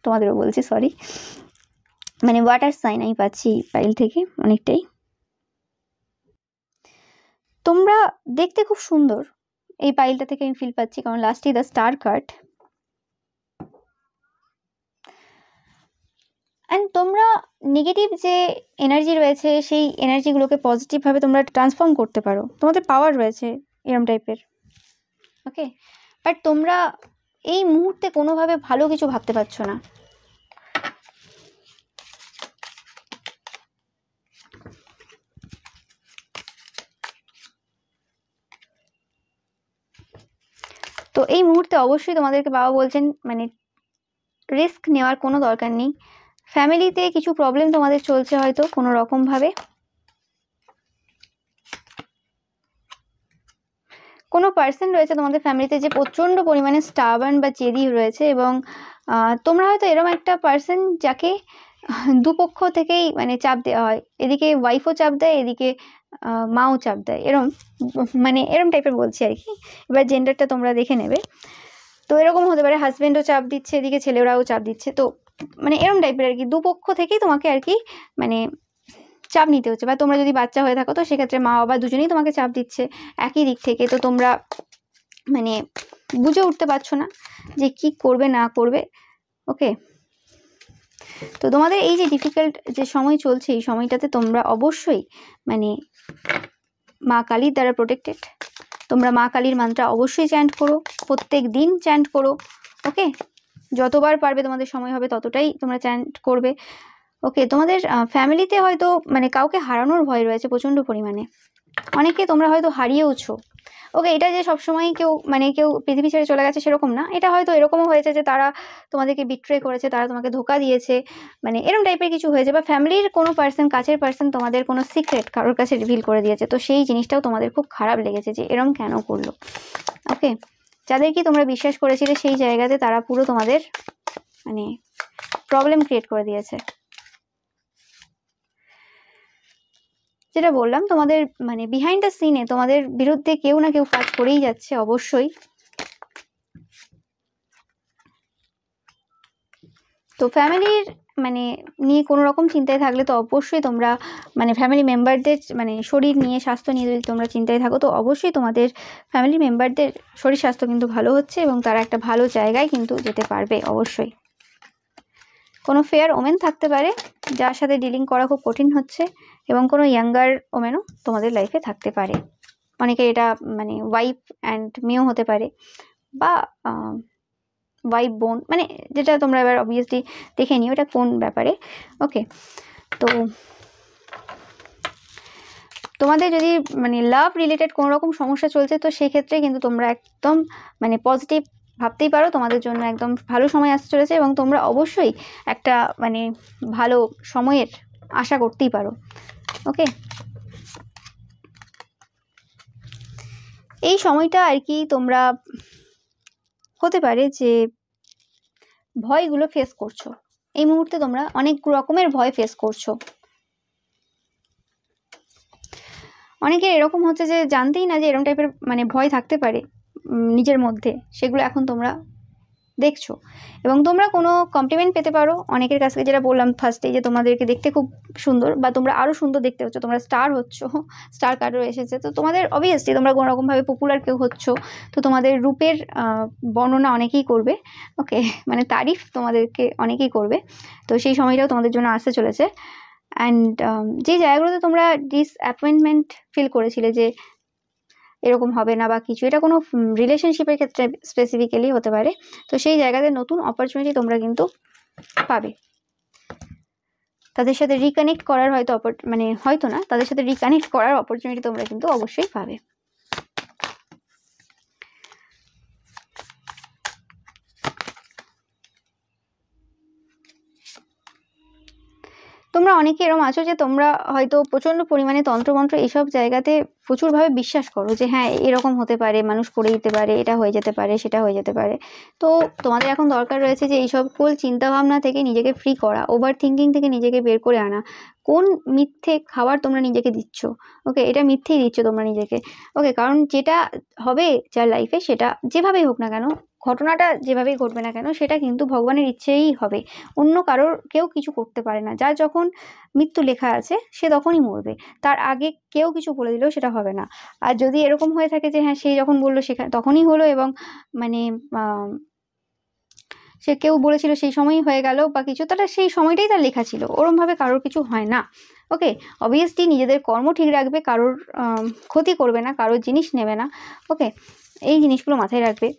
তোমাদেরও বলছি, সরি, মানে ওয়াটার সাইন আমি পাচ্ছি ফাইল থেকে অনেকটাই। তোমরা দেখতে খুব সুন্দর এই পাইলটা থেকে আমি ফিল পাচ্ছি, কারণ লাস্টে দ্য স্টার কার্ড। অ্যান্ড তোমরা নেগেটিভ যে এনার্জি রয়েছে সেই এনার্জিগুলোকে পজিটিভভাবে তোমরা ট্রান্সফর্ম করতে পারো, তোমাদের পাওয়ার রয়েছে এরম টাইপের। ওকে, বাট তোমরা এই মুহূর্তে কোনোভাবে ভালো কিছু ভাবতে পারছো না। তো এই মুহূর্তে অবশ্যই তোমাদেরকে বাবা বলছেন মানে রিস্ক নেওয়ার কোনো দরকার নেই। ফ্যামিলিতে কিছু প্রবলেম তোমাদের চলছে হয়তো কোনো রকমভাবে। কোনো পার্সন রয়েছে তোমাদের ফ্যামিলিতে যে প্রচণ্ড পরিমাণে স্টাবার্ন বা জেদি রয়েছে, এবং তোমরা হয়তো এরকম একটা পার্সন যাকে দুপক্ষ থেকেই মানে চাপ দেওয়া হয়। এদিকে ওয়াইফও চাপ দেয়, এদিকে মাও চাপ দেয়, মানে এরম টাইপের বলছি আর কি। এবার জেন্ডারটা তোমরা দেখে নেবে। তো এরকম হতে পারে হাজব্যান্ডও চাপ দিচ্ছে, এদিকে ছেলেরাও চাপ দিচ্ছে। তো মানে এরম টাইপের আর কি, দুপক্ষ থেকেই তোমাকে আর কি মানে চাপ নিতে হচ্ছে। বা তোমরা যদি বাচ্চা হয়ে থাকো তো সেক্ষেত্রে মা বাবা দুজনেই তোমাকে চাপ দিচ্ছে একই দিক থেকে। তো তোমরা মানে বুঝে উঠতে পারছো না যে কি করবে না করবে। ওকে, তো তোমাদের এই যে ডিফিকাল্ট যে সময় চলছে, এই সময়টাতে তোমরা অবশ্যই মানে মা কালীর দ্বারা প্রোটেক্টেড। তোমরা মা কালীর মান্ত্রা অবশ্যই চ্যান্ট করো, প্রত্যেক দিন চ্যান্ট করো। ওকে, যতবার পারবে তোমাদের সময় হবে ততটাই তোমরা চ্যান্ট করবে। ওকে, তোমাদের ফ্যামিলিতে হয়তো মানে কাউকে হারানোর ভয় রয়েছে প্রচণ্ড পরিমাণে। অনেকে তোমরা হয়তো হারিয়েওছো। ওকে, এটা যে সবসময় কেউ পৃথিবী ছেড়ে চলে গেছে সেরকম না। এটা হয়তো এরকমও হয়েছে যে তারা তোমাদেরকে বিট্রে করেছে, তারা তোমাকে ধোকা দিয়েছে, মানে এরম টাইপের কিছু হয়েছে। বা ফ্যামিলির কোনো পার্সন, কাছের পার্সন তোমাদের কোনো সিক্রেট কারোর কাছে রিভিল করে দিয়েছে। তো সেই জিনিসটাও তোমাদের খুব খারাপ লেগেছে যে এরম কেন করলো। ওকে, যাদেরকে তোমরা বিশ্বাস করেছিলে সেই জায়গাতে তারা পুরো তোমাদের মানে প্রবলেম ক্রিয়েট করে দিয়েছে। যেটা বললাম, তোমাদের মানে বিহাইন্ড দ্য সিনে তোমাদের বিরুদ্ধে কেউ না কেউ কাজ করেই যাচ্ছে অবশ্যই। তো ফ্যামিলির মানে নিয়ে কোনো রকম চিন্তায় থাকলে তো অবশ্যই তোমরা মানে ফ্যামিলি মেম্বারদের মানে শরীর নিয়ে, স্বাস্থ্য নিয়ে যদি তোমরা চিন্তায় থাকো তো অবশ্যই তোমাদের ফ্যামিলি মেম্বারদের শরীর স্বাস্থ্য কিন্তু ভালো হচ্ছে এবং তারা একটা ভালো জায়গায় কিন্তু যেতে পারবে অবশ্যই। কোনো ফেয়ার ওমেন থাকতে পারে যার সাথে ডিলিং করা খুব কঠিন হচ্ছে, এবং কোনো ইয়াঙ্গার ওমেনও তোমাদের লাইফে থাকতে পারে। অনেকে এটা মানে ওয়াইফ অ্যান্ড মেয়েও হতে পারে, বা ওয়াইফ বোন, মানে যেটা তোমরা এবার অবভিয়াসলি দেখে নিও এটা কোন ব্যাপারে। ওকে, তো তোমাদের যদি মানে লাভ রিলেটেড কোনো রকম সমস্যা চলছে তো সেক্ষেত্রে কিন্তু তোমরা একদম মানে পজিটিভ ভাবতেই পারো। তোমাদের জন্য একদম ভালো সময় আসতে চলেছে এবং তোমরা অবশ্যই একটা মানে ভালো সময়ের আশা করতেই পারো। ওকে, এই সময়টা আর কি তোমরা হতে পারে যে ভয়গুলো ফেস করছো। এই মুহূর্তে তোমরা অনেক রকমের ভয় ফেস করছো। অনেকের এরকম হচ্ছে যে জানতেই না যে এরকম টাইপের মানে ভয় থাকতে পারে নিজের মধ্যে, সেগুলো এখন তোমরা দেখছো এবং তোমরা কোনো কমপ্লিমেন্ট পেতে পারো অনেকের কাছ থেকে। যেটা বললাম ফার্স্টে যে তোমাদেরকে দেখতে খুব সুন্দর বা তোমরা আরও সুন্দর দেখতে হচ্ছে, তোমরা স্টার হচ্ছ, স্টার কার্ডও এসেছে। তো তোমাদের অবভিয়াসলি তোমরা কোনো রকমভাবে পপুলার কেউ হচ্ছ, তো তোমাদের রূপের বর্ণনা অনেকেই করবে। ওকে, মানে তারিফ তোমাদেরকে অনেকেই করবে। তো সেই সময়টাও তোমাদের জন্য আসতে চলেছে। অ্যান্ড যে জায়গাগুলোতে তোমরা ডিসঅ্যাপয়েন্টমেন্ট ফিল করেছিলে, যে এরকম হবে না বা কিছু, এটা কোনো রিলেশনশিপের ক্ষেত্রে স্পেসিফিক্যালি হতে পারে। তো সেই জায়গাতে নতুন অপরচুনিটি তোমরা কিন্তু পাবে। তাদের সাথে রিকানেক্ট করার হয়তো মানে হয়তো না, তাদের সাথে রিকানেক্ট করার অপরচুনিটি তোমরা কিন্তু অবশ্যই পাবে। তোমরা অনেকে এরকম আছো যে তোমরা হয়তো প্রচন্ড পরিমাণে তন্ত্রমন্ত্র এইসব জায়গাতে প্রচুরভাবে বিশ্বাস করো যে হ্যাঁ এরকম হতে পারে, মানুষ করে দিতে পারে, এটা হয়ে যেতে পারে, সেটা হয়ে যেতে পারে। তো তোমাদের এখন দরকার রয়েছে যে এইসব কুল চিন্তাভাবনা থেকে নিজেকে ফ্রি করা, ওভার থিঙ্কিং থেকে নিজেকে বের করে আনা। কোন মিথ্যে খাবার তোমরা নিজেকে দিচ্ছ? ওকে, এটা মিথ্যেই দিচ্ছ তোমরা নিজেকে। ওকে, কারণ যেটা হবে যার লাইফে, সেটা যেভাবেই হোক না কেন, ঘটনাটা যেভাবেই ঘটবে না কেন, সেটা কিন্তু ভগবানের ইচ্ছেই হবে। অন্য কারোর কেউ কিছু করতে পারে না। যার যখন মৃত্যু লেখা আছে সে তখনই মরবে, তার আগে কেউ কিছু বলে দিলেও সেটা হবে না। আর যদি এরকম হয়ে থাকে যে হ্যাঁ সে যখন বললো সেখানে তখনই হলো, এবং মানে সে কেউ বলেছিল সেই সময়ই হয়ে গেল বা কিছু, তাহলে সেই সময়টাই তার লেখা ছিল, ওরমভাবে কারোর কিছু হয় না। ওকে, অবভিয়াসলি নিজেদের কর্ম ঠিক রাখবে, কারোর ক্ষতি করবে না, কারোর জিনিস নেবে না। ওকে, এই জিনিসগুলো মাথায় রাখবে।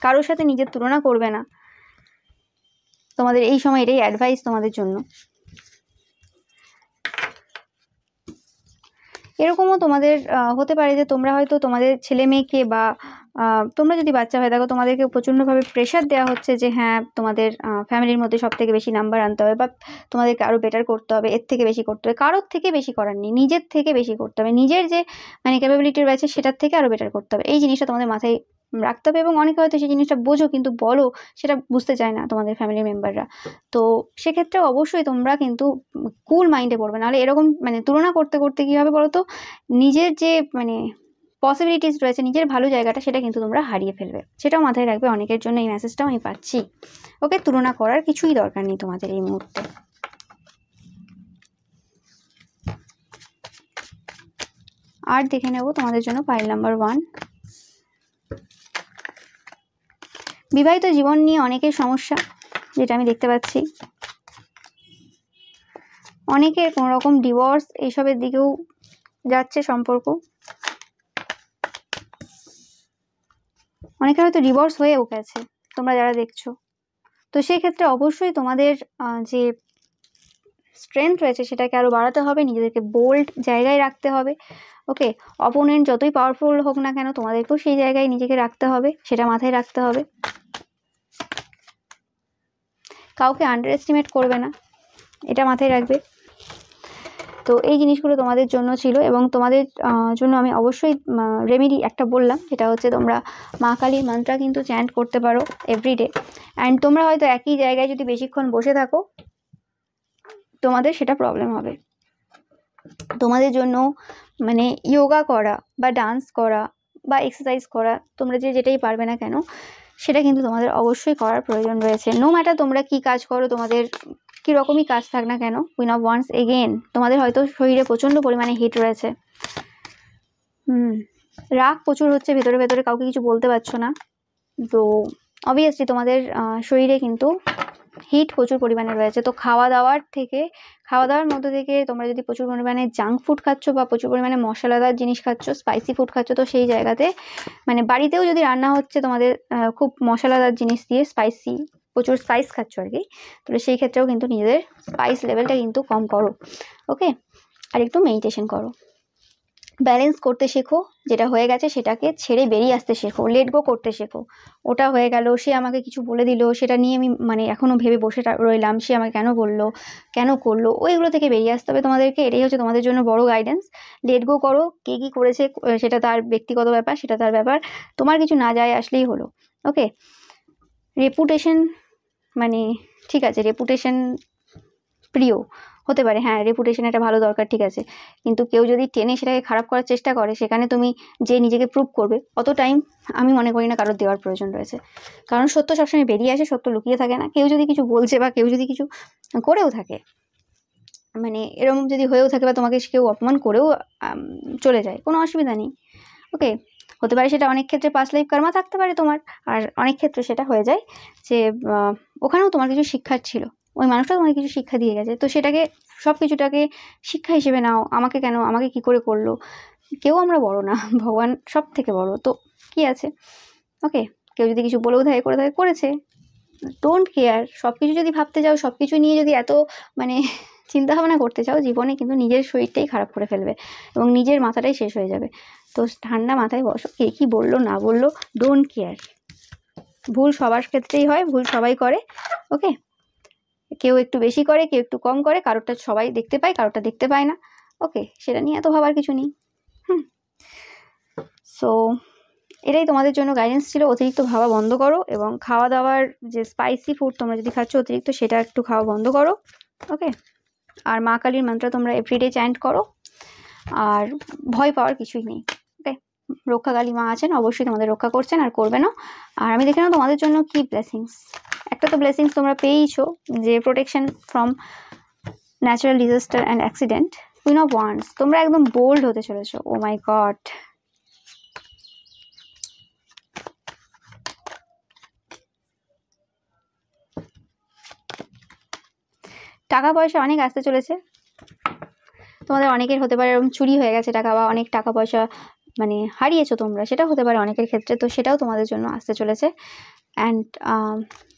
কারোর সাথে নিজের তুলনা করবে না। তোমাদের এই সময় এটাই অ্যাডভাইস তোমাদের জন্য। এরকমও তোমাদের হতে পারে যে তোমরা হয়তো তোমাদের ছেলে মেয়েকে বা তোমরা যদি বাচ্চা হয়ে থাকো, তোমাদেরকে প্রচণ্ডভাবে প্রেশার দেওয়া হচ্ছে যে হ্যাঁ তোমাদের ফ্যামিলির মধ্যে সব থেকে বেশি নাম্বার আনতে হবে, বা তোমাদেরকে আরও বেটার করতে হবে, এর থেকে বেশি করতে হবে। কারোর থেকে বেশি করার নেই, নিজের থেকে বেশি করতে হবে। নিজের যে মানে ক্যাপাবিলিটি রয়েছে সেটার থেকে আরও বেটার করতে হবে। এই জিনিসটা তোমাদের মাথায় রাখতে হবে। এবং অনেকে হয়তো সেই জিনিসটা বোঝো কিন্তু বলো সেটা বুঝতে চায় না তোমাদের ফ্যামিলির মেম্বাররা। তো সেক্ষেত্রে অবশ্যই তোমরা কিন্তু কুল মাইন্ডে পড়বে, নাহলে এরকম মানে তুলনা করতে করতে কী হবে বলো তো, নিজের যে মানে পসিবিলিটিস রয়েছে, নিজের ভালো জায়গাটা, সেটা কিন্তু তোমরা হারিয়ে ফেলবে। সেটাও মাথায় রাখবে। অনেকের জন্য এই মেসেজটাও আমি পাচ্ছি। ওকে, তুলনা করার কিছুই দরকার নেই তোমাদের এই মুহূর্তে। আর দেখে নেব তোমাদের জন্য পাইল নাম্বার 1। বিবাহিত জীবন নিয়ে অনেকের সমস্যা, যেটা আমি দেখতে পাচ্ছি। অনেকের কোনো রকম ডিভোর্স এইসবের দিকেও যাচ্ছে সম্পর্ক। অনেকের হয়তো ডিভোর্স হয়েও গেছে তোমরা যারা দেখছো। তো সেই ক্ষেত্রে অবশ্যই তোমাদের যে স্ট্রেংথ রয়েছে সেটাকে আরও বাড়াতে হবে, নিজেদেরকে বোল্ড জায়গায় রাখতে হবে। ওকে, অপোনেন্ট যতই পাওয়ারফুল হোক না কেন, তোমাদেরকেও সেই জায়গায় নিজেকে রাখতে হবে, সেটা মাথায় রাখতে হবে। কাউকে আন্ডার এস্টিমেট করবে না, এটা মাথায় রাখবে। তো এই জিনিসগুলো তোমাদের জন্য ছিল, এবং তোমাদের জন্য আমি অবশ্যই রেমেডি একটা বললাম, যেটা হচ্ছে তোমরা মা কালীর মন্ত্র কিন্তু চ্যান্ট করতে পারো এভরিডে। অ্যান্ড তোমরা হয়তো একই জায়গায় যদি বেশিক্ষণ বসে থাকো, তোমাদের সেটা প্রবলেম হবে। তোমাদের জন্য মানে যোগা করা বা ডান্স করা বা এক্সারসাইজ করা, তোমরা যেটাই পারবে না কেন, সেটা কিন্তু তোমাদের অবশ্যই করার প্রয়োজন রয়েছে। নো ম্যাটার তোমরা কি কাজ করো, তোমাদের কীরকমই কাজ থাক না কেন, কুইন অফ ওয়ান্স এগেন, তোমাদের হয়তো শরীরে প্রচণ্ড পরিমাণে হিট রয়েছে। রাগ প্রচুর হচ্ছে ভেতরে ভেতরে, কাউকে কিছু বলতে পারছো না। তো অবভিয়াসলি তোমাদের শরীরে কিন্তু হিট প্রচুর পরিমাণে রয়েছে। তো খাওয়া দাওয়ার মধ্যে থেকে তোমরা যদি প্রচুর পরিমাণে জাঙ্ক ফুড খাচ্ছ বা প্রচুর পরিমাণে মশলাদার জিনিস খাচ্ছ, স্পাইসি ফুড খাচ্ছ, তো সেই জায়গাতে মানে বাড়িতেও যদি রান্না হচ্ছে তোমাদের খুব মশলাদার জিনিস দিয়ে, স্পাইসি প্রচুর স্পাইস খাচ্ছ আর কি, তো সেই ক্ষেত্রেও কিন্তু নিজেদের স্পাইস লেভেলটা কিন্তু কম করো। ওকে, আর একটু মেডিটেশন করো, ব্যালেন্স করতে শেখো। যেটা হয়ে গেছে সেটাকে ছেড়ে বেরিয়ে আসতে শেখো, লেট গো করতে শেখো। ওটা হয়ে গেল, সে আমাকে কিছু বলে দিল, সেটা নিয়ে আমি মানে এখনও ভেবে বসে রইলাম, সে আমাকে কেন বললো, কেন করলো, ওইগুলো থেকে বেরিয়ে আসতে হবে তোমাদেরকে। এটাই হচ্ছে তোমাদের জন্য বড় গাইডেন্স। লেট গো করো, কে কী করেছে সেটা তার ব্যক্তিগত ব্যাপার, সেটা তার ব্যাপার, তোমার কিছু না যায় আসলেই হলো। ওকে, রেপুটেশন মানে ঠিক আছে, রেপুটেশন প্রিয় হতে পারে, হ্যাঁ রেপুটেশন একটা ভালো দরকার, ঠিক আছে, কিন্তু কেউ যদি টেনে সেটাকে খারাপ করার চেষ্টা করে, সেখানে তুমি যে নিজেকে প্রুভ করবে, অত টাইম আমি মনে করি না কারোর দেওয়ার প্রয়োজন রয়েছে। কারণ সত্য সবসময় বেরিয়ে আসে, সত্য লুকিয়ে থাকে না। কেউ যদি কিছু বলছে বা কেউ যদি কিছু করেও থাকে, মানে এরকম যদি হয়েও থাকে বা তোমাকে কেউ অপমান করেও চলে যায়, কোনো অসুবিধা নেই। ওকে, হতে পারে সেটা অনেক ক্ষেত্রে পাস্ট লাইফ কর্মা থাকতে পারে তোমার, আর অনেক ক্ষেত্রে সেটা হয়ে যায় যে ওখানেও তোমার কিছু শিক্ষার ছিল, ওই মানুষটা তোমাকে কিছু শিক্ষা দিয়ে গেছে। তো সেটাকে সব কিছুটাকে শিক্ষা হিসেবে নাও। আমাকে কেন, আমাকে কি করে করলো, কেউ আমরা বড় না, ভগবান সব থেকে বড়, তো কি আছে। ওকে, কেউ যদি কিছু বলেও থাকে করে থাকে করেছে, ডোন্ট কেয়ার। সব কিছু যদি ভাবতে যাও, সব কিছু নিয়ে যদি এত মানে চিন্তা ভাবনা করতে চাও, জীবনে কিন্তু নিজের শরীরটাই খারাপ করে ফেলবে এবং নিজের মাথাটাই শেষ হয়ে যাবে। তো ঠান্ডা মাথায় বসো, কে কী বললো না বললো, ডোন্ট কেয়ার। ভুল সবার ক্ষেত্রেই হয়, ভুল সবাই করে। ওকে, কেউ একটু বেশি করে, কেউ একটু কম করে, কারোরটা সবাই দেখতে পায়, কারোরটা দেখতে পায় না। ওকে, সেটা নিয়ে এত ভাবার কিছু নেই। সো এটাই তোমাদের জন্য গাইডেন্স ছিল। অতিরিক্ত ভাবা বন্ধ করো এবং খাওয়া দাওয়ার যে স্পাইসি ফুড তোমরা যদি খাচ্ছ অতিরিক্ত, সেটা একটু খাওয়া বন্ধ করো। ওকে, আর মা কালীর মন্ত্র তোমরা এভরিডে চ্যান্ট করো। আর ভয় পাওয়ার কিছুই নেই। ওকে, রক্ষাকালী মা আছেন, অবশ্যই তোমাদের রক্ষা করছেন আর করবেনও। আর আমি দেখে নাও তোমাদের জন্য কি ব্লেসিংস। একটা তো ব্লেসিংস তোমরা পেয়েইছো, যে protection from natural disaster and accident. Queen of wands, তোমরা একদম বোল্ড হতে চলেছো। ও মাই গড, টাকা পয়সা অনেক আসতে চলেছে। তোমাদের অনেকের হতে পারে এরকম চুরি হয়ে গেছে টাকা, বা অনেক টাকা পয়সা মানে হারিয়েছো তোমরা, সেটা হতে পারে অনেকের ক্ষেত্রে। তো সেটাও তোমাদের জন্য আসতে চলেছে। অ্যান্ড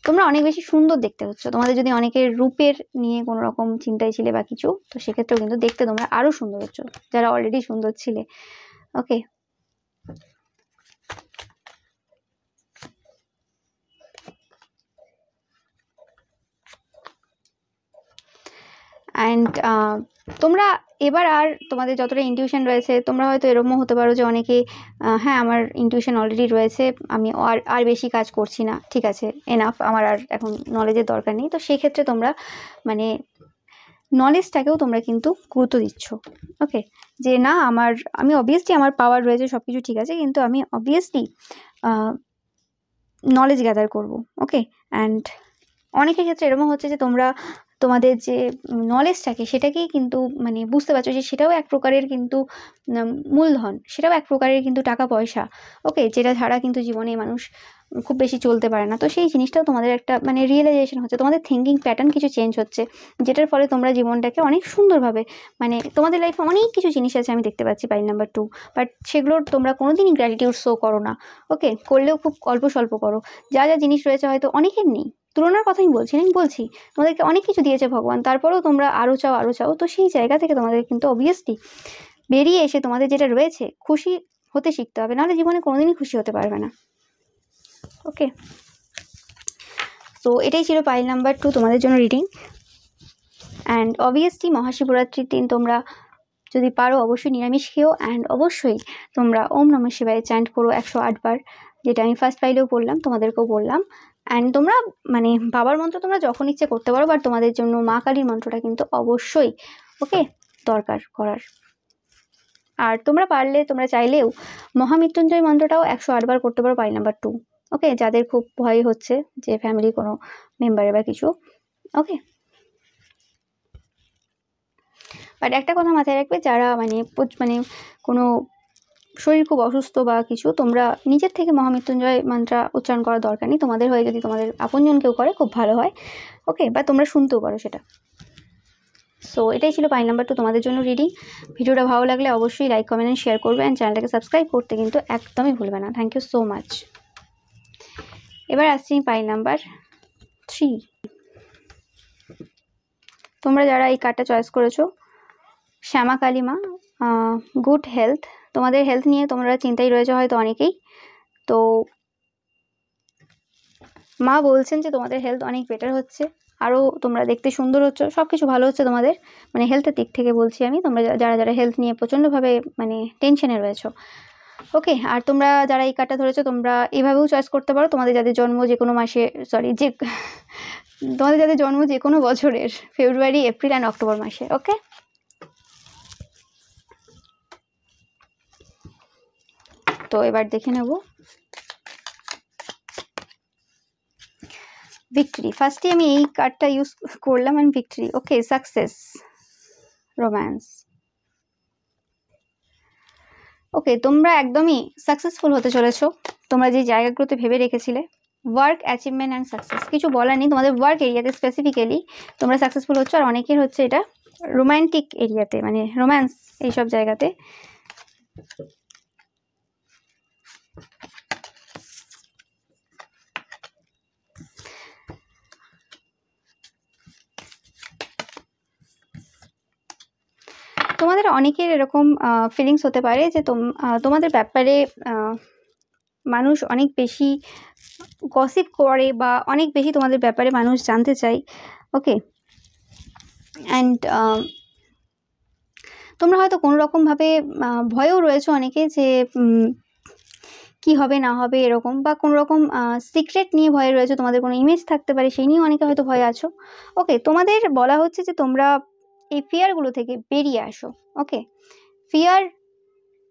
তোমরা অনেক বেশি সুন্দর দেখতে হচ্ছে। তোমাদের যদি অনেকের রূপের নিয়ে কোনো রকম চিন্তায় ছিলে বা কিছু, তো সেক্ষেত্রেও কিন্তু দেখতে তোমরা আরও সুন্দর হচ্ছ, যারা অলরেডি সুন্দর ছিলে। ওকে, অ্যান্ড তোমরা এবার আর তোমাদের যতটা ইনটিউশন রয়েছে, তোমরা হয়তো এরকমও হতে পারো যে অনেকে হ্যাঁ আমার ইনটিউশন অলরেডি রয়েছে, আমি আর বেশি কাজ করছি না, ঠিক আছে এনাফ, আমার আর এখন নলেজের দরকার নেই। তো সেই ক্ষেত্রে তোমরা মানে নলেজটাকেও তোমরা কিন্তু গুরুত্ব দিচ্ছ। ওকে, যে না আমি অবভিয়াসলি আমার পাওয়ার রয়েছে, সব কিছু ঠিক আছে, কিন্তু আমি অবভিয়াসলি নলেজ গ্যাদার করব। ওকে, অ্যান্ড অনেকের ক্ষেত্রে এরকম হচ্ছে যে তোমরা তোমাদের যে নলেজটাকে, সেটাকেই কিন্তু মানে বুঝতে পারছো যে সেটাও এক প্রকারের কিন্তু মূলধন, সেটাও এক প্রকারের কিন্তু টাকা পয়সা। ওকে, যেটা ছাড়া কিন্তু জীবনে মানুষ খুব বেশি চলতে পারে না। তো সেই জিনিসটাও তোমাদের একটা মানে রিয়েলাইজেশন হচ্ছে, তোমাদের থিঙ্কিং প্যাটার্ন কিছু চেঞ্জ হচ্ছে, যেটার ফলে তোমরা জীবনটাকে অনেক সুন্দরভাবে মানে তোমাদের লাইফে অনেক কিছু জিনিস আছে আমি দেখতে পাচ্ছি পাইল নাম্বার 2, বাট সেগুলোর তোমরা কোনোদিনই গ্র্যাটিটিউড শো করো না। ওকে, করলেও খুব অল্প স্বল্প করো। যা যা জিনিস রয়েছে হয়তো অনেকের নেই, তুলনার কথাই বলছি না, আমি বলছি তোমাদেরকে অনেক কিছু দিয়েছে ভগবান, তারপরেও তোমরা আরও চাও আরও চাও। তো সেই জায়গা থেকে তোমাদের কিন্তু অবভিয়াসলি বেরিয়ে এসে তোমাদের যেটা রয়েছে খুশি হতে শিখতে হবে, নাহলে জীবনে কোনোদিনই খুশি হতে পারবে না। ওকে, তো এটাই ছিল পাইল নাম্বার 2 তোমাদের জন্য রিডিং। অ্যান্ড অবভিয়াসলি মহাশিবরাত্রির দিন তোমরা যদি পারো অবশ্যই নিরামিষ খেও, অ্যান্ড অবশ্যই তোমরা ওম নমঃ শিবায় চ্যান্ট করো 108 বার, যেটা আমি ফার্স্ট পাইলেও বললাম, তোমাদেরকেও বললাম। অ্যান্ড তোমরা মানে বাবার মন্ত্র তোমরা যখন ইচ্ছে করতে পারো, বাট তোমাদের জন্য মা কালীর মন্ত্রটা কিন্তু অবশ্যই ওকে দরকার করার। আর তোমরা পারলে, তোমরা চাইলেও মহামৃত্যুঞ্জয় মন্ত্রটাও 108 বার করতে পারো পাইল নাম্বার 2। ওকে, যাদের খুব ভয় হচ্ছে যে ফ্যামিলি কোনো মেম্বারে বা কিছু। ওকে, বাট একটা কথা মাথায় রাখবে, যারা মানে কোনো শরীর খুব অসুস্থ বা কিছু, তোমরা নিজের থেকে মহামৃত্যুঞ্জয় মন্ত্র উচ্চারণ করার দরকার নেই। তোমাদের হয়ে যদি তোমাদের আপনজন কেউ করে খুব ভালো হয়। ওকে, বা তোমরা শুনতেও পারো সেটা। সো এটাই ছিল পাইল নাম্বার 2 তোমাদের জন্য রিডিং। ভিডিওটা ভালো লাগলে অবশ্যই লাইক কমেন্ট অ্যান্ড শেয়ার করবে, অ্যান্ড চ্যানেলটাকে সাবস্ক্রাইব করতে কিন্তু একদমই ভুলবে না। Thank you so much. এবার আসছি পাইল নাম্বার 3। তোমরা যারা এই কার্ডটা চয়েস করেছো, শ্যামা কালী মা, গুড হেলথ। তোমাদের হেলথ নিয়ে তোমরা চিন্তায় রয়েছে হয়তো অনেকেই। তো মা বলছেন যে তোমাদের হেলথ অনেক বেটার হচ্ছে, আরও তোমরা দেখতে সুন্দর হচ্ছ, সব কিছু ভালো হচ্ছে তোমাদের, মানে হেলথের দিক থেকে বলছি আমি। তোমরা যারা যারা হেলথ নিয়ে প্রচণ্ডভাবে মানে টেনশনে রয়েছো। ওকে, আর তোমরা যারা এই কার্ডটা ধরেছো, তোমরা এভাবেও চয়েস করতে পারো, তোমাদের যাদের জন্ম যে কোনো মাসে, তোমাদের যাদের জন্ম যে কোনো বছরের ফেব্রুয়ারি, এপ্রিল অ্যান্ড অক্টোবর মাসে। ওকে, তো এবার দেখে নেব ভিক্টরি। ফার্স্টে আমি এই কার্ডটা ইউজ করলাম, and victory. Okay, success, romance. Okay, তোমরা একদমই সাকসেসফুল হতে চলেছো। তোমরা যে জায়গাগুলোতে ভেবে রেখেছিলে, ওয়ার্ক অ্যাচিভমেন্ট অ্যান্ড সাকসেস, কিছু বলার নেই। তোমাদের ওয়ার্ক এরিয়াতে স্পেসিফিক্যালি তোমরা সাকসেসফুল হচ্ছ, আর অনেকের হচ্ছে এটা রোম্যান্টিক এরিয়াতে, মানে রোম্যান্স এইসব জায়গাতে। তোমাদের অনেকের এরকম ফিলিংস হতে পারে যে তোমাদের ব্যাপারে মানুষ অনেক বেশি গসিপ করে বা অনেক বেশি তোমাদের ব্যাপারে মানুষ জানতে চায়। ওকে, অ্যান্ড তোমরা হয়তো কোনো রকমভাবে ভয়েও রয়েছো অনেকে যে কি হবে না হবে এরকম, বা কোনো রকম সিক্রেট নিয়ে ভয়ে রয়েছে, তোমাদের কোনো ইমেজ থাকতে পারে সেই নিয়ে অনেকে হয়তো ভয়ে আছো। ওকে, তোমাদের বলা হচ্ছে যে তোমরা এই ফিয়ারগুলো থেকে বেরিয়ে আসো। ওকে, ফিয়ার,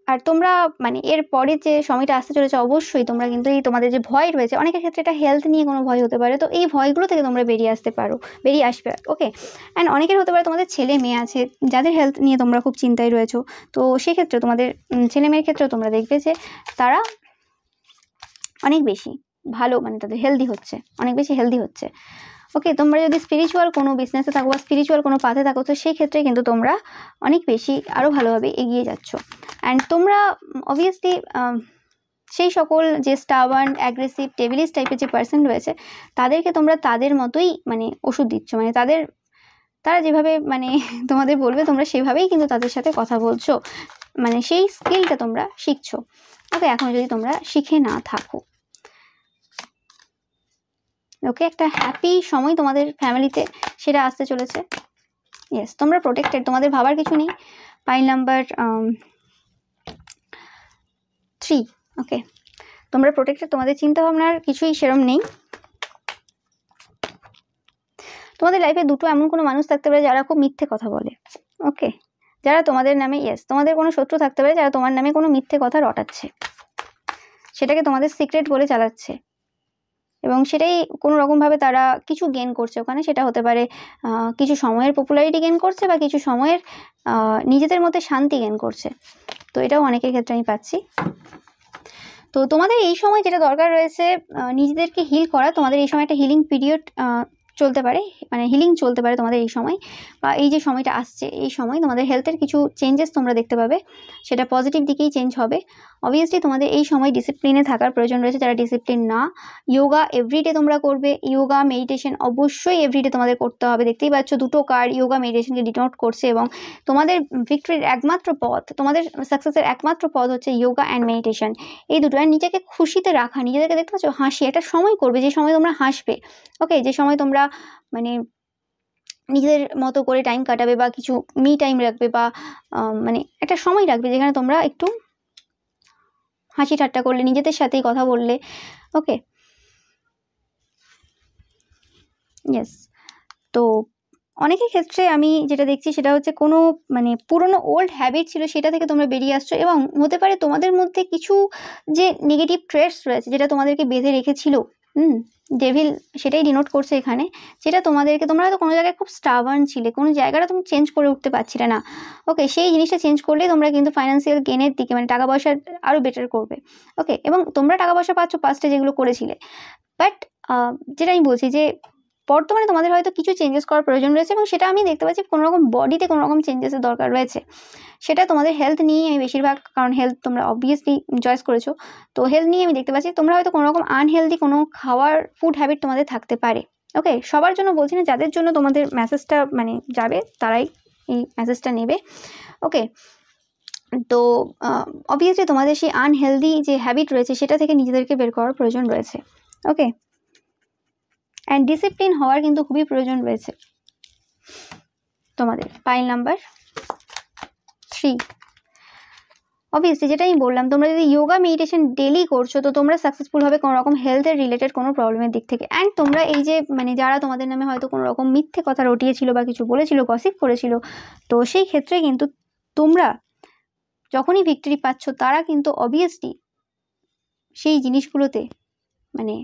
আর তোমরা মানে এর পরে যে সময়টা আসতে চলেছে অবশ্যই তোমরা কিন্তু এই তোমাদের যে ভয় রয়েছে, অনেকের ক্ষেত্রে এটা হেলথ নিয়ে কোনো ভয় হতে পারে, তো এই ভয়গুলো থেকে তোমরা বেরিয়ে আসবে। ওকে, অ্যান্ড অনেকের হতে পারে তোমাদের ছেলে মেয়ে আছে যাদের হেলথ নিয়ে তোমরা খুব চিন্তায় রয়েছো, তো সেক্ষেত্রে তোমাদের ছেলে মেয়ের ক্ষেত্রেও তোমরা দেখবে যে তারা অনেক বেশি ভালো, মানে তাদের হেলদি হচ্ছে, অনেক বেশি হেলদি হচ্ছে। ওকে, তোমরা যদি স্পিরিচুয়াল কোনো বিজনেসে থাকো বা স্পিরিচুয়াল কোনো পাথে থাকো, তো সেই ক্ষেত্রে কিন্তু তোমরা অনেক বেশি আরও ভালোভাবে এগিয়ে যাচ্ছ। অ্যান্ড তোমরা অবভিয়াসলি সেই সকল যে স্টাবার্ন, অ্যাগ্রেসিভ, ডেভিলিশ টাইপের যে পার্সন রয়েছে তাদেরকে তোমরা তাদের মতোই মানে ওষুধ দিচ্ছ, মানে তারা যেভাবে মানে তোমাদের বলবে তোমরা সেভাবেই কিন্তু তাদের সাথে কথা বলছো, মানে সেই স্কিলটা তোমরা শিখছো। ওকে, এখন যদি তোমরা শিখে না থাকো। ওকে, একটা হ্যাপি সময় তোমাদের ফ্যামিলিতে সেটা আসতে চলেছে। ইয়েস, তোমরা প্রোটেক্টেড, তোমাদের ভাবার কিছু নেই। Pile number 3। ওকে, তোমরা প্রোটেক্টেড, তোমাদের চিন্তা ভাবনার কিছুই সেরম নেই। তোমাদের লাইফে দুটো এমন কোনো মানুষ থাকতে পারে যারা খুব মিথ্যে কথা বলে। ওকে, যারা তোমাদের নামে, তোমাদের কোনো শত্রু থাকতে পারে যারা তোমার নামে কোনো মিথ্যে কথা রটাচ্ছে, সেটাকে তোমাদের সিক্রেট বলে চালাচ্ছে, এবং সেটাই কোনো রকমভাবে তারা কিছু গেন করছে ওখানে। সেটা হতে পারে কিছু সময়ের পপুলারিটি গেন করছে বা কিছু সময়ের নিজেদের মধ্যে শান্তি গেন করছে। তো এটাও অনেকের ক্ষেত্রে আমি পাচ্ছি। তো তোমাদের এই সময় যেটা দরকার রয়েছে নিজেদেরকে হিল করা, তোমাদের এই সময় একটা হিলিং পিরিয়ড চলতে পারে, মানে হিলিং চলতে পারে তোমাদের এই সময়, বা এই যে সময়টা আসছে এই সময় তোমাদের হেলথের কিছু চেঞ্জেস তোমরা দেখতে পাবে, সেটা পজিটিভ দিকেই চেঞ্জ হবে। অবভিয়াসলি তোমাদের এই সময় ডিসিপ্লিনে থাকার প্রয়োজন রয়েছে, যারা ডিসিপ্লিন না। ইয়োগা এভরিডে তোমরা করবে, ইয়োগা মেডিটেশন অবশ্যই এভরিডে তোমাদের করতে হবে। দেখতেই পাচ্ছ দুটো কার্ড ইয়োগা মেডিটেশনকে ডিনোট করছে, এবং তোমাদের ভিক্টরির একমাত্র পথ, তোমাদের সাকসেসের একমাত্র পথ হচ্ছে ইয়োগা অ্যান্ড মেডিটেশন, এই দুটো। আর নিজেকে খুশিতে রাখা, নিজেদেরকে দেখতে পাচ্ছ হাসি, একটা সময় করবে যে সময় তোমরা হাসবে। ওকে, যে সময় তোমরা মানে নিজেদের মতো করে টাইম কাটাবে বা কিছু মি টাইম রাখবে, বা মানে একটা সময় রাখবে যেখানে তোমরা একটু হাসি ঠাট্টা করলে, নিজেদের সাথেই কথা বললে। ওকে, ইয়েস। তো অনেকের ক্ষেত্রে আমি যেটা দেখছি সেটা হচ্ছে কোনো মানে পুরনো ওল্ড হ্যাবিট ছিল সেটা থেকে তোমরা বেরিয়ে আসছো, এবং হতে পারে তোমাদের মধ্যে কিছু যে নেগেটিভ ট্রেটস রয়েছে যেটা তোমাদেরকে বেঁধে রেখেছিল, ডেভিল সেটাই ডিনোট করছে এখানে, যেটা তোমাদেরকে, তোমরা হয়তো কোনো জায়গায় খুব স্টাবার্ন ছিলে, কোনো জায়গাটা তুমি চেঞ্জ করে উঠতে পারছিলে না। ওকে, সেই জিনিসটা চেঞ্জ করলে তোমরা কিন্তু ফাইন্যান্সিয়াল গেনের দিকে, মানে টাকা পয়সা আরও বেটার করবে। ওকে, এবং তোমরা টাকা পয়সা পাচ্ছ পাস্টে যেগুলো করেছিলে, বাট যেটা আমি বলছি যে বর্তমানে তোমাদের হয়তো কিছু চেঞ্জেস করার প্রয়োজন রয়েছে, এবং সেটা আমি দেখতে পাচ্ছি কোনো রকম বডিতে কোনো রকম চেঞ্জেসের দরকার রয়েছে। সেটা তোমাদের হেলথ নিয়েই আমি বেশিরভাগ, কারণ হেলথ তোমরা অবভিয়াসলি চয়েস করেছো, তো হেলথ নিয়ে আমি দেখতে পাচ্ছি তোমরা হয়তো কোনো রকম আনহেলদি কোনো খাওয়ার ফুড হ্যাবিট তোমাদের থাকতে পারে। ওকে, সবার জন্য বলছি না, যাদের জন্য তোমাদের মেসেজটা মানে যাবে তারাই এই মেসেজটা নেবে। ওকে, তো অবভিয়াসলি তোমাদের সেই আনহেলদি যে হ্যাবিট রয়েছে সেটা থেকে নিজেদেরকে বের করার প্রয়োজন রয়েছে। ওকে, অ্যান্ড ডিসিপ্লিন হওয়ার কিন্তু খুবই প্রয়োজন রয়েছে তোমাদের। Pile number 3। অবভিয়াসলি যেটা আমি বললাম, তোমরা যদি ইয়োগা মেডিটেশন ডেলি করছো তো তোমরা সাকসেসফুল হবে কোনো রকম হেলথের রিলেটেড কোনো প্রবলেমের দিক থেকে। অ্যান্ড তোমরা এই যে মানে যারা তোমাদের নামে হয়তো কোনো রকম মিথ্যে কথা রটিয়েছিল বা কিছু বলেছিল, গসিপ করেছিল, তো সেই ক্ষেত্রে কিন্তু তোমরা যখনই ভিক্টরি পাচ্ছ তারা কিন্তু অবভিয়াসলি সেই জিনিসগুলোতে মানে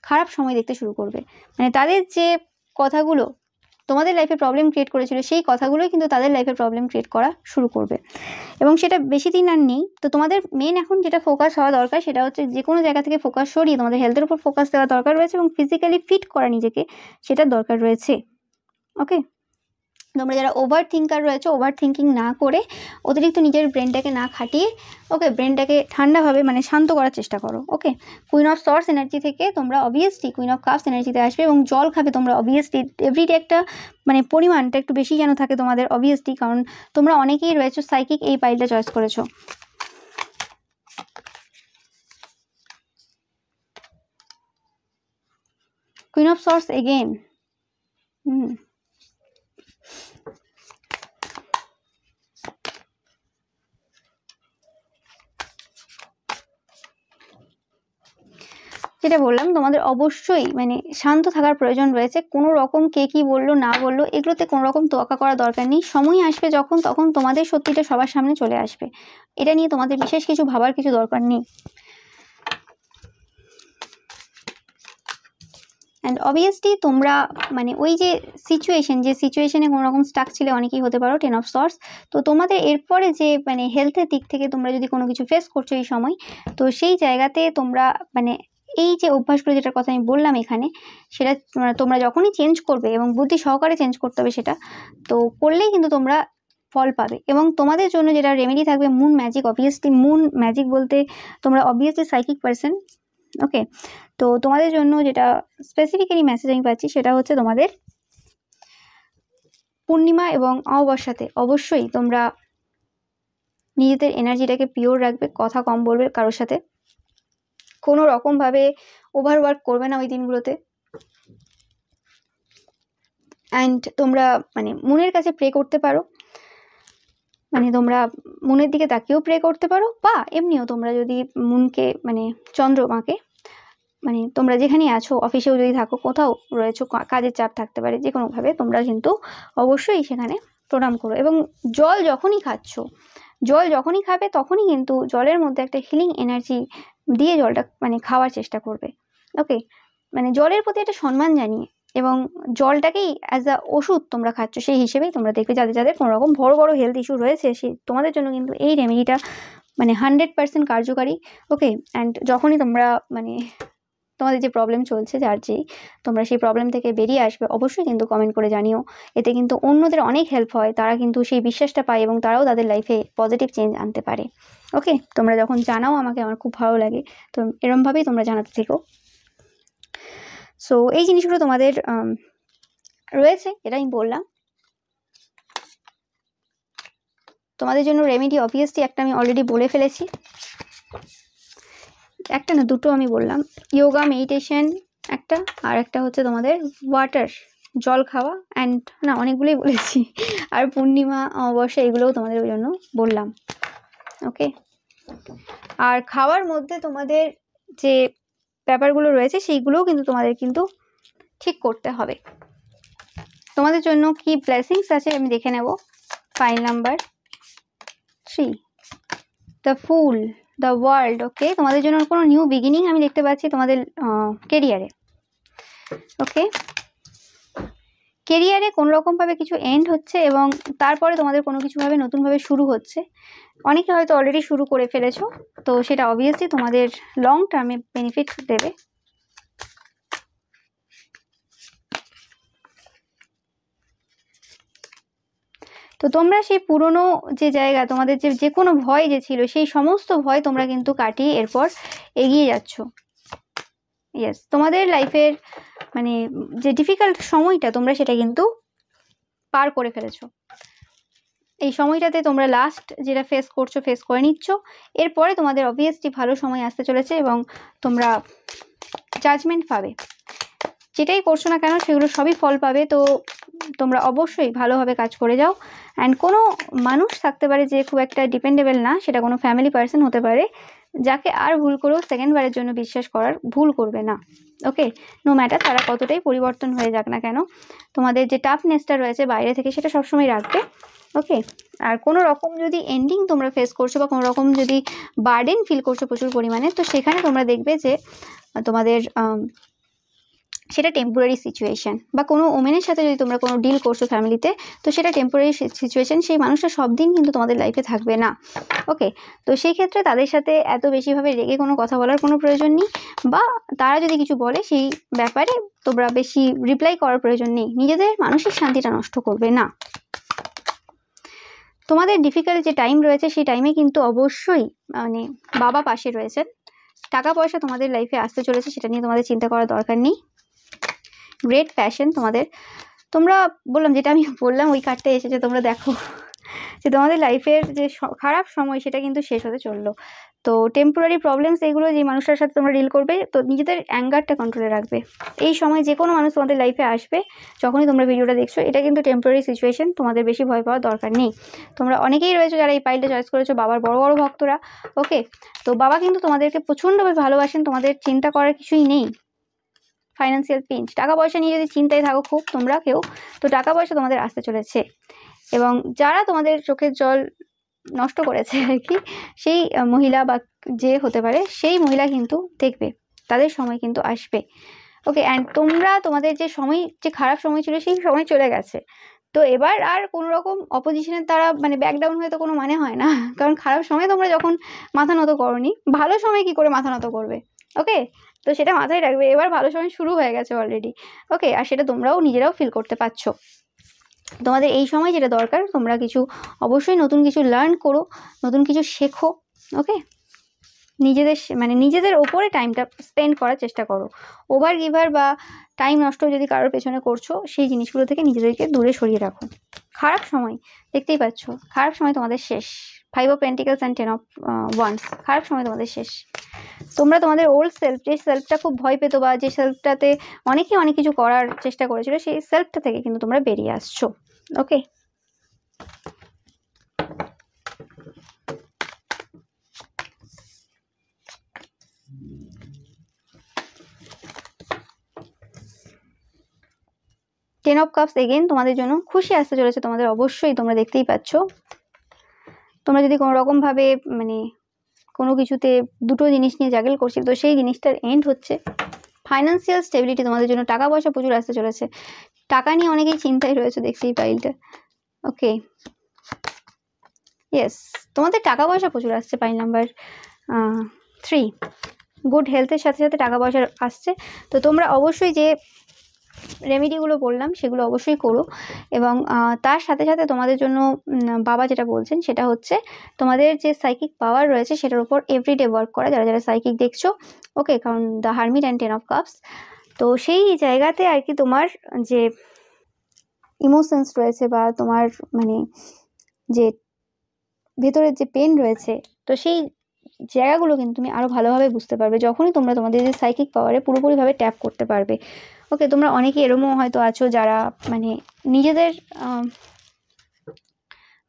খারাপ সময় দেখতে শুরু করবে, মানে তাদের যে কথাগুলো তোমাদের লাইফে প্রবলেম ক্রিয়েট করেছিল সেই কথাগুলোই কিন্তু তাদের লাইফে প্রবলেম ক্রিয়েট করা শুরু করবে, এবং সেটা বেশি দিন আর নেই। তো তোমাদের মেন এখন যেটা ফোকাস হওয়া দরকার সেটা হচ্ছে যে কোনো জায়গা থেকে ফোকাস সরিয়ে তোমাদের হেলথের উপর ফোকাস দেওয়া দরকার রয়েছে, এবং ফিজিক্যালি ফিট করা নিজেকে সেটার দরকার রয়েছে। ওকে, তোমরা যারা ওভার থিঙ্কার রয়েছে, ওভার থিঙ্কিং না করে, অতিরিক্ত নিজের ব্রেনটাকে না খাটিয়ে, ওকে, ব্রেনটাকে ঠান্ডাভাবে মানে শান্ত করার চেষ্টা করো। ওকে, কুইন অফ সর্স এনার্জি থেকে তোমরা অবভিয়াসলি কুইন অফ কাপস এনার্জিতে আসবে, এবং জল খাবে তোমরা অবভিয়াসলি। এভরিডে একটা মানে পরিমাণটা একটু বেশি যেন থাকে তোমাদের অবভিয়াসলি, কারণ তোমরা অনেকেই রয়েছো সাইকিক, এই পাইলটা চয়েস করেছো। Queen of source again. যেটা বললাম, তোমাদের অবশ্যই মানে শান্ত থাকার প্রয়োজন রয়েছে। কোনো রকম কে কি বললো না বললো এগুলোতে কোনো রকম তোয়াক্কা করার দরকার নেই। সময় আসবে যখন, তখন তোমাদের সত্যিটা সবার সামনে চলে আসবে। এটা নিয়ে তোমাদের বিশেষ কিছু ভাবার কিছু দরকার নেই। অ্যান্ড অবভিয়াসলি তোমরা মানে ওই যে সিচুয়েশনে কোনো রকম স্টাক ছিলে, অনেকেই হতে পারো 10 অফ সর্স। তো তোমাদের এরপরে যে মানে হেলথের দিক থেকে তোমরা যদি কোনো কিছু ফেস করছো এই সময়, তো সেই জায়গাতে তোমরা মানে এই যে অভ্যাসগুলো যেটার কথা আমি বললাম এখানে, সেটা তোমরা যখনই চেঞ্জ করবে, এবং বুদ্ধি সহকারে চেঞ্জ করতে হবে সেটা, তো করলেই কিন্তু তোমরা ফল পাবে। এবং তোমাদের জন্য যেটা রেমেডি থাকবে, moon magic. Obviously moon magic বলতে তোমরা অবভিয়াসলি সাইকিক পারসন। ওকে, তো তোমাদের জন্য যেটা স্পেসিফিক্যালি মেসেজ আমি পাচ্ছি সেটা হচ্ছে তোমাদের পূর্ণিমা এবং অমাবস্যাতে অবশ্যই তোমরা নিজেদের এনার্জিটাকে পিওর রাখবে, কথা কম বলবে কারোর সাথে, কোনো রকমভাবে ওভারওয়ার্ক করবে না ওই দিনগুলোতে। অ্যান্ড তোমরা মানে মুনের কাছে প্রে করতে পারো, মানে তোমরা মুনের দিকে তাকিয়েও প্রে করতে পারো, বা এমনিও তোমরা যদি মুনকে মানে চন্দ্রমাকে মানে তোমরা যেখানেই আছো, অফিসেও যদি থাকো, কোথাও রয়েছো, কাজের চাপ থাকতে পারে, যে কোনোভাবে তোমরা কিন্তু অবশ্যই সেখানে প্রণাম করো। এবং জল যখনই খাবে তখনই কিন্তু জলের মধ্যে একটা হিলিং এনার্জি দিয়ে জলটা মানে খাওয়ার চেষ্টা করবে। ওকে, মানে জলের প্রতি একটা সম্মান জানিয়ে, এবং জলটাকেই অ্যাজ আ ওষুধ তোমরা খাচ্ছ, সেই হিসেবেই তোমরা দেখবে যাদের কোনো রকম বড় বড় হেলথ ইস্যু রয়েছে, সেই তোমাদের জন্য কিন্তু এই রেমেডিটা মানে 100% কার্যকারী। ওকে, অ্যান্ড যখনই তোমরা মানে তোমাদের যে প্রবলেম চলছে, তোমরা সেই প্রবলেম থেকে বেরিয়ে আসবে, অবশ্যই কিন্তু কমেন্ট করে জানিও। এতে কিন্তু অন্যদের অনেক হেল্প হয়, তারা কিন্তু সেই বিশ্বাসটা পায় এবং তারাও তাদের লাইফে পজিটিভ চেঞ্জ আনতে পারে। ওকে, তোমরা যখন জানাও আমাকে, আমার খুব ভালো লাগে। তো এরমভাবেই তোমরা জানাতে থেকো। সো এই জিনিসগুলো তোমাদের রয়েছে, এটা আমি বললাম। তোমাদের জন্য রেমেডি অবভিয়াসলি একটা আমি অলরেডি বলে ফেলেছি, একটা না দুটো আমি বললাম। যোগা, মেডিটেশন একটা, আর একটা হচ্ছে তোমাদের ওয়াটার, জল খাওয়া, অ্যান্ড না অনেকগুলোই বলেছি। আর পূর্ণিমা, অমাবস্যা এগুলোও তোমাদের ওই জন্য বললাম। ওকে, আর খাওয়ার মধ্যে তোমাদের যে ব্যাপারগুলো রয়েছে সেইগুলোও কিন্তু তোমাদের কিন্তু ঠিক করতে হবে। তোমাদের জন্য কি ব্লেসিংস আছে আমি দেখে নেব। File number 3, the fool, the world. Okay, তোমাদের জন্য কোনো নিউ বিগিনিং আমি দেখতে পাচ্ছি তোমাদের কেরিয়ারে। ওকে, কেরিয়ারে কোনো রকমভাবে কিছু এন্ড হচ্ছে, এবং তারপরে তোমাদের কোনো কিছুভাবে নতুনভাবে শুরু হচ্ছে। অনেকে হয়তো অলরেডি শুরু করে ফেলেছো, তো সেটা অবভিয়াসলি তোমাদের লং টার্মে বেনিফিট দেবে। তো তোমরা সেই পুরনো যে জায়গা, তোমাদের যে কোনো ভয় যে ছিল, সেই সমস্ত ভয় তোমরা কিন্তু কাটিয়ে এরপর এগিয়ে যাচ্ছ। ইয়েস, তোমাদের লাইফের মানে যে ডিফিকাল্ট সময়টা তোমরা সেটা কিন্তু পার করে ফেলেছো। এই সময়টাতে তোমরা লাস্ট যেটা ফেস করে নিচ্ছ। এরপরে তোমাদের অবভিয়াসলি ভালো সময় আসতে চলেছে, এবং তোমরা জাজমেন্ট পাবে। যেটাই করছো না কেন সেগুলো সবই ফল পাবে। তো তোমরা অবশ্যই ভালোভাবে কাজ করে যাও। অ্যান্ড কোনো মানুষ থাকতে পারে যে খুব একটা ডিপেন্ডেবল না, সেটা কোনো ফ্যামিলি পার্সন হতে পারে, যাকে আর ভুল করেও সেকেন্ডবারের জন্য বিশ্বাস করার ভুল করবে না। ওকে, নো ম্যাটার তারা কতটাই পরিবর্তন হয়ে যাক না কেন, তোমাদের যে টাফনেসটা রয়েছে বাইরে থেকে সেটা সবসময় রাখবে। ওকে, আর কোনো রকম যদি এন্ডিং তোমরা ফেস করছো, বা কোনো রকম যদি বার্ডেন ফিল করছো প্রচুর পরিমাণে, তো সেখানে তোমরা দেখবে যে তোমাদের সেটা টেম্পোরারি সিচুয়েশান। বা কোনো ওমেনের সাথে যদি তোমরা কোনো ডিল করছো ফ্যামিলিতে, তো সেটা টেম্পোরারি সিচুয়েশান, সেই মানুষটা সব দিন কিন্তু তোমাদের লাইফে থাকবে না। ওকে, তো সেই ক্ষেত্রে তাদের সাথে এত বেশিভাবে রেগে কোনো কথা বলার কোনো প্রয়োজন নেই, বা তারা যদি কিছু বলে সেই ব্যাপারে তোমরা বেশি রিপ্লাই করার প্রয়োজন নেই। নিজেদের মানসিক শান্তিটা নষ্ট করবে না। তোমাদের ডিফিকাল্ট যে টাইম রয়েছে সেই টাইমে কিন্তু অবশ্যই মানে বাবা পাশে রয়েছেন। টাকা পয়সা তোমাদের লাইফে আসতে চলেছে, সেটা নিয়ে তোমাদের চিন্তা করার দরকার নেই। গ্রেট প্যাশন তোমাদের। তোমরা বললাম যেটা আমি বললাম ওই কার্ডটা এসেছে, তোমরা দেখো যে তোমাদের লাইফের যে খারাপ সময় সেটা কিন্তু শেষ হতে চললো। তো টেম্পোরারি প্রবলেমস এগুলো যে মানুষটার সাথে তোমরা ডিল করবে, তো নিজেদের অ্যাঙ্গারটা কন্ট্রোলে রাখবে। এই সময় যে কোনো মানুষ তোমাদের লাইফে আসবে, যখনই তোমরা ভিডিওটা দেখছো, এটা কিন্তু টেম্পোরারি সিচুয়েশন, তোমাদের বেশি ভয় পাওয়ার দরকার নেই। তোমরা অনেকেই রয়েছে যারা এই পাইলটা চয়েস করেছো, বাবার বড় বড় ভক্তরা। ওকে, তো বাবা কিন্তু তোমাদেরকে প্রচণ্ডভাবে ভালোবাসেন, তোমাদের চিন্তা করার কিছুই নেই। ফাইন্যান্সিয়াল পিঞ্চ, টাকা পয়সা নিয়ে যদি চিন্তায় থাকো খুব তোমরা কেউ, তো টাকা পয়সা তোমাদের আসতে চলেছে। এবং যারা তোমাদের চোখের জল নষ্ট করেছে আর কি, সেই মহিলা বা যে হতে পারে, সেই মহিলা কিন্তু দেখবে তাদের সময় কিন্তু আসবে। ওকে, অ্যান্ড তোমরা তোমাদের যে সময়, যে খারাপ সময় ছিল সেই সময় চলে গেছে। তো এবার আর কোনো রকম অপোজিশনের দ্বারা মানে ব্যাকডাউন হয়ে তো কোনো মানে হয় না, কারণ খারাপ সময় তোমরা যখন মাথা নত করনি, ভালো সময় কি করে মাথা নত করবে? ওকে, তো সেটা মাথায় রাখবে। এবার ভালো সময় শুরু হয়ে গেছে অলরেডি। ওকে, আর সেটা তোমরাও নিজেরাও ফিল করতে পারছো। তোমাদের এই সময় যেটা দরকার, তোমরা কিছু অবশ্যই নতুন কিছু লার্ন করো, নতুন কিছু শেখো। ওকে, নিজেদের ওপরে টাইমটা স্পেন্ড করার চেষ্টা করো। ওভার গিভার বা টাইম নষ্ট যদি কারোর পেছনে করছো, সেই জিনিসগুলো থেকে নিজেদেরকে দূরে সরিয়ে রাখো। খারাপ সময় দেখতেই পাচ্ছ, খারাপ সময় তোমাদের শেষ। 5 of pentacles and 10 of wands, খারাপ সময় তোমাদের শেষ। তোমরা তোমাদের ওল্ড সেলফ, যে সেলফটা খুব ভয় পেতো বা যে সেলফটাতে অনেকেই অনেক কিছু করার চেষ্টা করেছিল, সেই সেলফটা থেকে কিন্তু তোমরা বেরিয়ে আসছো। ওকে, টেন অফ কাপস এগেন তোমাদের জন্য খুশি আসতে চলেছে তোমাদের, অবশ্যই তোমরা দেখতেই পাচ্ছ। তোমরা যদি কোনো রকমভাবে মানে কোনো কিছুতে দুটো জিনিস নিয়ে জাগেল করছি, তো সেই জিনিসটার এন্ড হচ্ছে। ফাইন্যান্সিয়াল স্টেবিলিটি তোমাদের জন্য, টাকা পয়সা প্রচুর আসতে চলেছে। টাকা নিয়ে অনেকেই চিন্তায় রয়েছে, দেখছি এই পাইলটা। ওকে, ইয়েস, তোমাদের টাকা পয়সা প্রচুর আসছে। পাইল নাম্বার 3, গুড হেলথের সাথে সাথে টাকা পয়সা আসছে। তো তোমরা অবশ্যই যে রেমেডিগুলো বললাম সেগুলো অবশ্যই করো। এবং তার সাথে সাথে তোমাদের জন্য বাবা যেটা বলছেন সেটা হচ্ছে তোমাদের যে সাইকিক পাওয়ার রয়েছে সেটার উপর এভরিডে ওয়ার্ক করা, যারা যারা সাইকিক দেখছো। ওকে, কারণ the hermit and 10 of cups, তো সেই জায়গাতে আর কি তোমার যে ইমোশনস রয়েছে বা তোমার মানে যে ভেতরের যে পেন রয়েছে, তো সেই জায়গাগুলো কিন্তু তুমি আরও ভালোভাবে বুঝতে পারবে যখনই তোমরা তোমাদের যে সাইকিক পাওয়ারে পুরোপুরিভাবে ট্যাপ করতে পারবে। ওকে, তোমরা অনেকেই এরকমও হয়তো আছো যারা মানে নিজেদের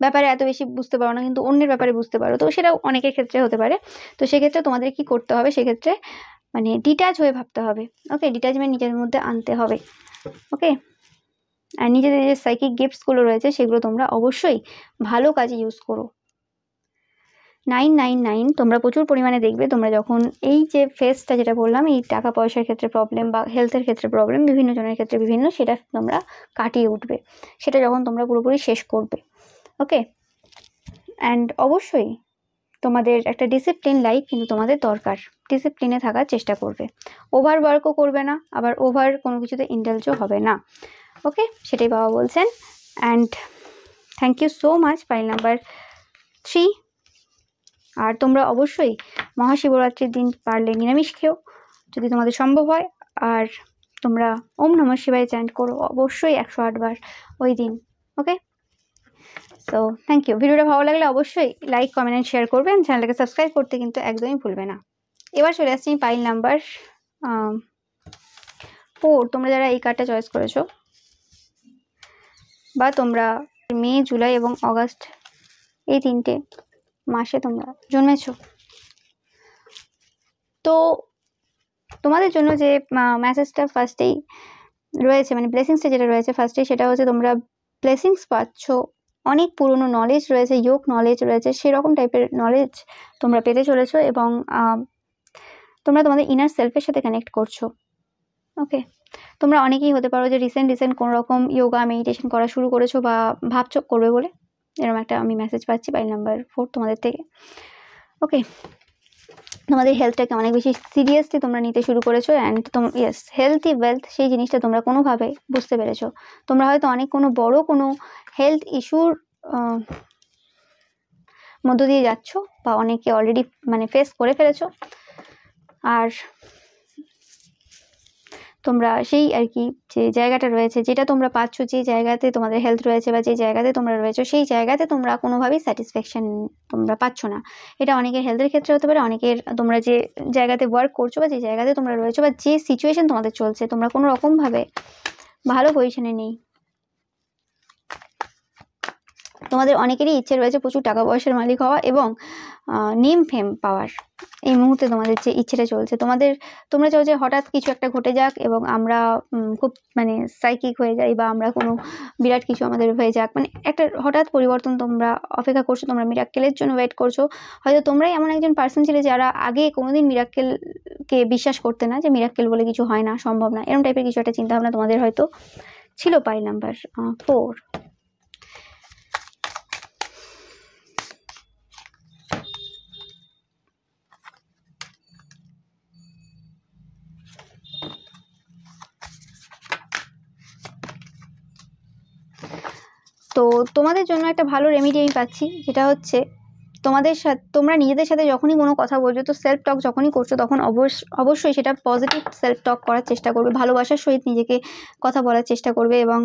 ব্যাপারে এত বেশি বুঝতে পারো না, কিন্তু অন্যের ব্যাপারে বুঝতে পারো, তো সেটাও অনেকের ক্ষেত্রে হতে পারে। তো সেক্ষেত্রে তোমাদের কি করতে হবে, সেক্ষেত্রে মানে ডিট্যাচ হয়ে ভাবতে হবে। ওকে, ডিট্যাচমেন্ট নিজের মধ্যে আনতে হবে। ওকে, আর নিজেদের যে সাইকিক গিফটসগুলো রয়েছে সেগুলো তোমরা অবশ্যই ভালো কাজে ইউজ করো। 999 তোমরা প্রচুর পরিমাণে দেখবে, তোমরা যখন এই যে ফেসটা যেটা বললাম, এই টাকা পয়সার ক্ষেত্রে প্রবলেম বা হেলথের ক্ষেত্রে প্রবলেম, বিভিন্ন জনের ক্ষেত্রে বিভিন্ন, সেটা তোমরা কাটিয়ে উঠবে, সেটা যখন তোমরা পুরোপুরি শেষ করবে। ওকে, অ্যান্ড অবশ্যই তোমাদের একটা ডিসিপ্লিন লাইফ কিন্তু তোমাদের দরকার। ডিসিপ্লিনে থাকার চেষ্টা করবে, ওভার ওয়ার্কও করবে না, আবার ওভার কোনো কিছুতে ইন্ডালজও হবে না। ওকে, সেটাই বাবা বলছেন। And thank you so much pile number 3। আর তোমরা অবশ্যই মহাশিবরাত্রির দিন পারলে নিরামিষ খেও যদি তোমাদের সম্ভব হয়। আর তোমরা ওম নমঃ শিবায় চ্যান্ট করো অবশ্যই 108 বার ওই দিন। ওকে, সো থ্যাংক ইউ। ভিডিওটা ভালো লাগলে অবশ্যই লাইক, কমেন্ট অ্যান্ড শেয়ার করবেন। চ্যানেলটাকে সাবস্ক্রাইব করতে কিন্তু একদমই ভুলবে না। এবার চলে আসছি পাইল নাম্বার 4। তোমরা যারা এই কার্ডটা চয়েস করেছো বা তোমরা মে, জুলাই এবং অগাস্ট এই 3টে মাসে তোমরা জন্মেছো, তো তোমাদের জন্য যে মেসেজটা ফার্স্টেই রয়েছে, মানে ব্লেসিংসটা যেটা রয়েছে ফার্স্টেই, সেটা হচ্ছে তোমরা ব্লেসিংস পাচ্ছ। অনেক পুরনো নলেজ রয়েছে, যোগ নলেজ রয়েছে, সেরকম টাইপের নলেজ তোমরা পেতে চলেছো। এবং তোমরা তোমাদের ইনার সেলফের সাথে কানেক্ট করছো। ওকে, তোমরা অনেকেই হতে পারো যে রিসেন্ট কোনো রকম যোগা মেডিটেশন করা শুরু করেছো বা ভাবছো করবে বলে, এরকম একটা আমি মেসেজ পাচ্ছি পাইল নাম্বার 4 তোমাদের থেকে। ওকে, তোমাদের হেলথটাকে অনেক বেশি সিরিয়াসলি তোমরা নিতে শুরু করেছো। অ্যান্ড ইয়েস, হেলথি ওয়েলথ সেই জিনিসটা তোমরা কোনোভাবে বুঝতে পেরেছো। তোমরা হয়তো অনেক কোনো বড় কোনো হেলথ ইস্যুর মধ্য দিয়ে যাচ্ছ বা অনেকে অলরেডি মানে ফেস করে ফেলেছো। আর তোমরা সেই আর কি যে জায়গাটা রয়েছে, যেটা তোমরা পাচ্ছ, যে জায়গাতে তোমাদের হেলথ রয়েছে বা যে জায়গাতে তোমরা রয়েছো, সেই জায়গাতে তোমরা কোনোভাবেই স্যাটিসফ্যাকশন তোমরা পাচ্ছ না। এটা অনেকের হেলথের ক্ষেত্রে হতে পারে, অনেকের তোমরা যে জায়গাতে ওয়ার্ক করছো বা যে জায়গাতে তোমরা রয়েছো বা যে সিচুয়েশন তোমাদের চলছে, তোমরা কোনো রকমভাবে ভালো পজিশনে নেই। তোমাদের অনেকেরই ইচ্ছে রয়েছে প্রচুর টাকা পয়সার মালিক হওয়া এবং নেম ফেম পাওয়ার। এই মুহূর্তে তোমাদের যে ইচ্ছেটা চলছে, তোমরা চাও যে হঠাৎ কিছু একটা ঘটে যাক এবং আমরা খুব মানে সাইকিক হয়ে যাই, বা আমরা কোনো বিরাট কিছু আমাদের হয়ে যাক, মানে একটা হঠাৎ পরিবর্তন তোমরা অপেক্ষা করছো, তোমরা মিরাক্কেলের জন্য ওয়েট করছো। হয়তো তোমরাই এমন একজন পার্সন ছিলে যারা আগে কোনোদিন মিরাক্কেলকে বিশ্বাস করতে না, যে মিরাক্কেল বলে কিছু হয় না, সম্ভব না, এরকম টাইপের কিছু একটা চিন্তাভাবনা তোমাদের হয়তো ছিল। Pile number 4। তো তোমাদের জন্য একটা ভালো রেমেডি আমি পাচ্ছি, যেটা হচ্ছে তোমরা নিজেদের সাথে যখনই কোনো কথা বলছো, তো সেলফ টক যখনই করছো, তখন অবশ্যই সেটা পজিটিভ সেলফ টক করার চেষ্টা করবে, ভালোবাসার সহিত নিজেকে কথা বলার চেষ্টা করবে এবং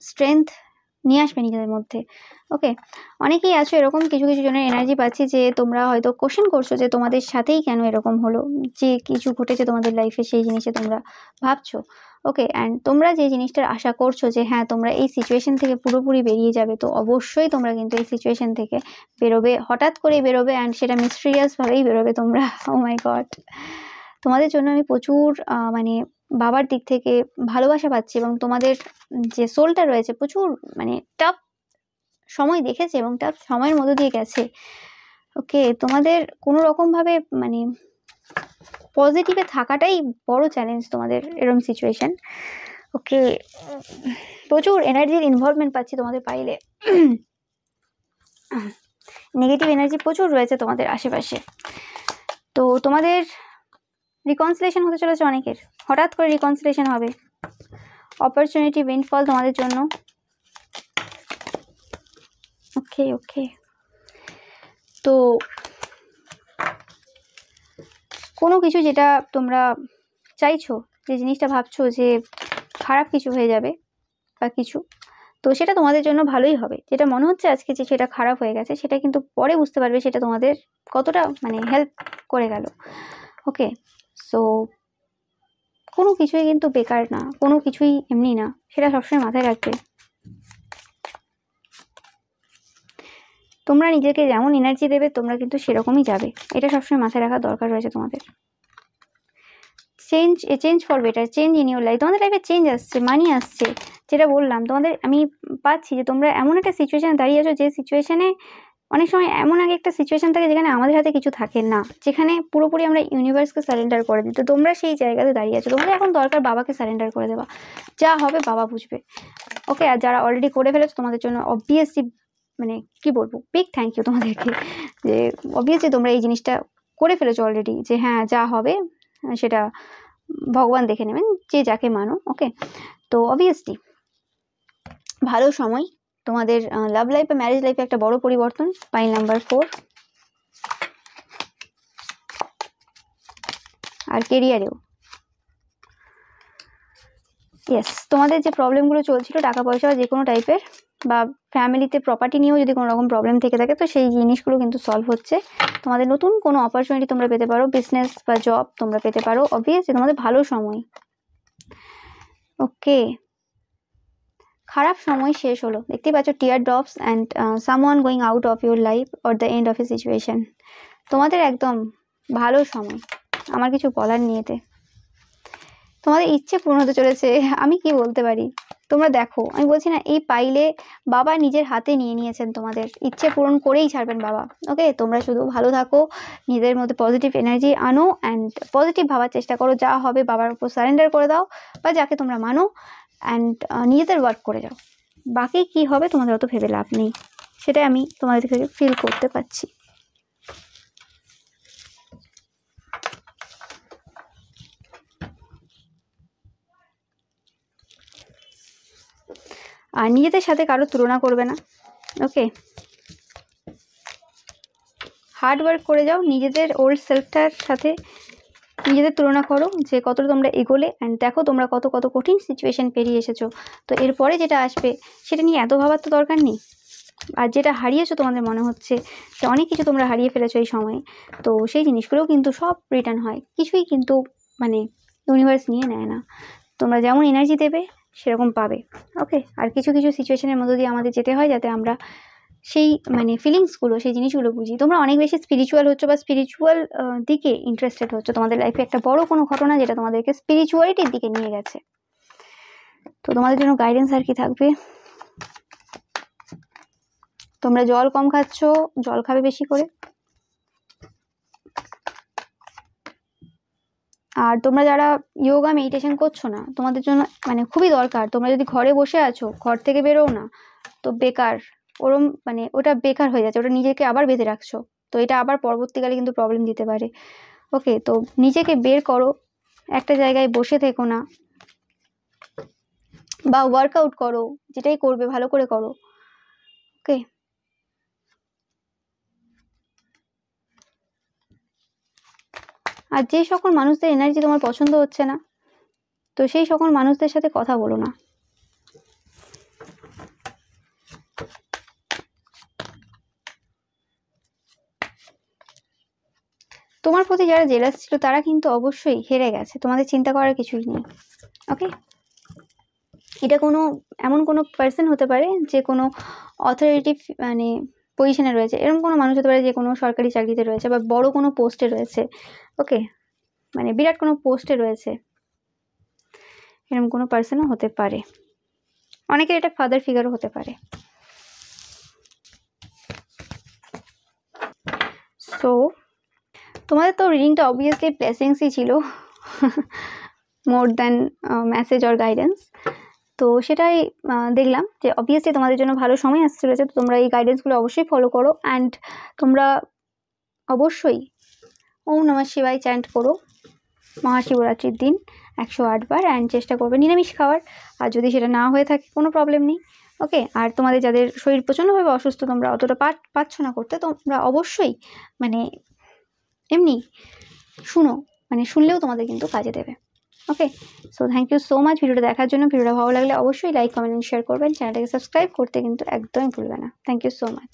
স্ট্রেংথ নিয়ে আসবে নিজেদের মধ্যে। ওকে, অনেকেই আছো এরকম, কিছু কিছু জনের এনার্জি পাচ্ছি যে তোমরা হয়তো কোশ্চেন করছো যে তোমাদের সাথেই কেন এরকম হলো, যে কিছু ঘটেছে তোমাদের লাইফে সেই জিনিসে তোমরা ভাবছো। ওকে, অ্যান্ড তোমরা যে জিনিসটার আশা করছো যে হ্যাঁ তোমরা এই সিচুয়েশন থেকে পুরোপুরি বেরিয়ে যাবে, তো অবশ্যই তোমরা কিন্তু এই সিচুয়েশন থেকে বেরোবে, হঠাৎ করেই বেরোবে, অ্যান্ড সেটা মিস্টেরিয়াসভাবেই বেরোবে তোমরা। ও মাই গড, তোমাদের জন্য আমি প্রচুর মানে বাবার দিক থেকে ভালোবাসা পাচ্ছি, এবং তোমাদের যে সোলটা রয়েছে প্রচুর মানে টাফ সময় দেখেছে এবং টাফ সময়ের মধ্যে দিয়ে গেছে। ওকে, তোমাদের কোনো রকমভাবে মানে পজিটিভে থাকাটাই বড় চ্যালেঞ্জ তোমাদের এরকম সিচুয়েশন। ওকে, প্রচুর এনার্জির ইনভলভমেন্ট পাচ্ছি তোমাদের পাইলে। নেগেটিভ এনার্জি প্রচুর রয়েছে তোমাদের আশেপাশে। তো তোমাদের রিকনসিলেশন হতে চলেছে অনেকের, হঠাৎ করে রিকনসিলেশন হবে, অপরচুনিটি উইন্ডফল তোমাদের জন্য। ওকে ওকে, তো কোনো কিছু যেটা তোমরা চাইছো, যে জিনিসটা ভাবছো যে খারাপ কিছু হয়ে যাবে বা কিছু, তো সেটা তোমাদের জন্য ভালোই হবে। যেটা মনে হচ্ছে আজকে যে সেটা খারাপ হয়ে গেছে, সেটা কিন্তু পরে বুঝতে পারবে সেটা তোমাদের কতটা মানে হেল্প করে গেল। ওকে, সো কোনো কিছুই কিন্তু বেকার না, কোনো কিছুই এমনি না, সেটা সবসময় মাথায় রাখবে। তোমরা নিজেকে যেমন এনার্জি দেবে, তোমরা কিন্তু সেরকমই যাবে, এটা সবসময় মাথায় রাখার দরকার রয়েছে তোমাদের। Change for better, change in your life, তোমাদের লাইফে চেঞ্জ আসছে, মানি আসছে। যেটা বললাম তোমাদের, আমি পাচ্ছি যে তোমরা এমন একটা সিচুয়েশানে দাঁড়িয়ে আছো, যে সিচুয়েশানে অনেক সময় এমন আগে একটা সিচুয়েশান থাকে যেখানে আমাদের হাতে কিছু থাকে না, যেখানে পুরোপুরি আমরা ইউনিভার্সকে সারেন্ডার করে দিই। তো তোমরা সেই জায়গাতে দাঁড়িয়ে আছো, তোমাদের এখন দরকার বাবাকে সারেন্ডার করে দেওয়া, যা হবে বাবা বুঝবে। ওকে, আর যারা অলরেডি করে ফেলেছো তোমাদের জন্য অবভিয়াসলি মানে কি বলবো, বিগ থ্যাংক ইউ তোমাদেরকে, যে অবভিয়াসলি তোমরা এই জিনিসটা করে ফেলেছো অলরেডি, যে হ্যাঁ যা হবে সেটা ভগবান দেখে নেবেন, যে যাকে মানো। ওকে, তো অবভিয়াসলি ভালো সময় তোমাদের লাভ লাইফ বা ম্যারেজ লাইফে একটা বড় পরিবর্তন। Pile number 4। আর কেরিয়ারেও ইয়েস, তোমাদের যে প্রবলেমগুলো চলছিল টাকা পয়সা বা যে কোনো টাইপের, বা ফ্যামিলিতে প্রপার্টি নিয়েও যদি কোনো রকম প্রবলেম থেকে থাকে, তো সেই জিনিসগুলো কিন্তু সলভ হচ্ছে। তোমাদের নতুন কোনো অপরচুনিটি তোমরা পেতে পারো, বিজনেস বা জব তোমরা পেতে পারো, অবভিয়াসলি তোমাদের ভালো সময়। ওকে, খারাপ সময় শেষ হলো, দেখতেই পাচ্ছ teardrops and someone going out of your life or the end of a situation. তোমাদের একদম ভালো সময়, আমার কিছু বলার নিয়েতে। তোমাদের ইচ্ছে পূরণ হতে চলেছে, আমি কি বলতে পারি। তোমরা দেখো, আমি বলছি না, এই পাইলে বাবা নিজের হাতে নিয়ে নিয়েছেন, তোমাদের ইচ্ছে পূরণ করেই ছাড়বেন বাবা। ওকে, তোমরা শুধু ভালো থাকো, নিজেদের মধ্যে পজিটিভ এনার্জি আনো অ্যান্ড পজিটিভ ভাবার চেষ্টা করো, যা হবে বাবার উপর সারেন্ডার করে দাও, বা যাকে তোমরা মানো, অ্যান্ড নিজেদের ওয়ার্ক করে যাও। বাকি কি হবে তোমাদের অত ভেবে লাভ নেই, সেটাই আমি তোমাদের থেকে ফিল করতে পারছি। আর নিজেদের সাথে কারো তুলনা করবে না। ওকে, হার্ড ওয়ার্ক করে যাও, নিজেদের ওল্ড সেলফটার সাথে নিজেদের তুলনা করো যে কতটা তোমরা এগোলে, অ্যান্ড দেখো তোমরা কত কত কঠিন সিচুয়েশন পেরিয়ে এসেছো। তো এরপরে যেটা আসবে সেটা নিয়ে এত ভাবার তো দরকার নেই। আর যেটা হারিয়েছো তোমাদের মনে হচ্ছে যে অনেক কিছু তোমরা হারিয়ে ফেলেছো এই সময়ে, তো সেই জিনিসগুলোও কিন্তু সব রিটার্ন হয়, কিছুই কিন্তু মানে ইউনিভার্স নিয়ে নেয় না। তোমরা যেমন এনার্জি দেবে সেরকম পাবে। ওকে, আর কিছু কিছু সিচুয়েশনের মধ্যে দিয়ে আমাদের যেতে হয় যাতে আমরা সেই মানে ফিলিংসগুলো, সেই জিনিসগুলো বুঝি। তোমরা অনেক বেশি স্পিরিচুয়াল হচ্ছ বা স্পিরিচুয়াল দিকে ইন্টারেস্টেড হচ্ছ, তোমাদের লাইফে একটা বড় কোনো ঘটনা যেটা তোমাদেরকে স্পিরিচুয়ালিটির দিকে নিয়ে গেছে। তো তোমাদের জন্য গাইডেন্স আর কি থাকবে, তোমরা জল কম খাচ্ছ, জল খাবে বেশি করে। আর তোমরা যারা যোগা মেডিটেশন করছো না, তোমাদের জন্য মানে খুবই দরকার। তোমরা যদি ঘরে বসে আছো, ঘর থেকে বেরোও না, তো বেকার, ওরম মানে ওটা বেকার হয়ে যাচ্ছে, ওটা নিজেকে আবার বেঁধে রাখছো। তো এটা আবার পরবর্তীকালে কিন্তু প্রবলেম দিতে পারে। ওকে, তো নিজেকে বের করো, একটা জায়গায় বসে থেকো না, বা ওয়ার্কআউট করো, যেটাই করবে ভালো করে করো। ওকে, আর যে সকল মানুষদের এনার্জি তোমার পছন্দ হচ্ছে না, তো সেই সকল মানুষদের সাথে কথা বলো না। তোমার প্রতি যারা জেলাস ছিল তারা কিন্তু অবশ্যই হেরে গেছে, তোমাদের চিন্তা করার কিছুই নেই। ওকে, এটা কোনো এমন কোনো পার্সন হতে পারে যে কোনো অথরিটি মানে পজিশনে রয়েছে, এরকম কোনো মানুষ হতে পারে যে কোনো সরকারি চাকরিতে রয়েছে বা বড় কোনো পোস্টে রয়েছে। ওকে, মানে বিরাট কোনো পোস্টে রয়েছে, এরকম কোনো পার্সনও হতে পারে। অনেকের এটা ফাদার ফিগারও হতে পারে। সো তোমাদের তো রিডিংটা অবভিয়াসলি ব্লেসিংসই ছিল more than message or guidance. তো সেটাই দেখলাম যে অবভিয়াসলি তোমাদের জন্য ভালো সময় আসতে চলেছে, তো তোমরা এই গাইডেন্সগুলো অবশ্যই ফলো করো। অ্যান্ড তোমরা অবশ্যই ওম নমঃ শিবায় চ্যান্ট করো মহাশিবরাত্রির দিন 108 বার, অ্যান্ড চেষ্টা করবে নিরামিষ খাওয়ার। আর যদি সেটা না হয়ে থাকে কোনো প্রবলেম নেই। ওকে, আর তোমাদের যাদের শরীর প্রচণ্ডভাবে অসুস্থ, তোমরা অতটা পাচ্ছ না করতে, তোমরা অবশ্যই মানে এমনি শুনো, মানে শুনলেও তোমাদের কিন্তু কাজে দেবে। Okay, so thank you so much ভিডিওটা দেখার জন্য। ভিডিওটা ভালো লাগলে অবশ্যই লাইক কমেন্ট শেয়ার করবেন, চ্যানেলটাকে সাবস্ক্রাইব করতে কিন্তু একদমই ভুলবে না। Thank you so much.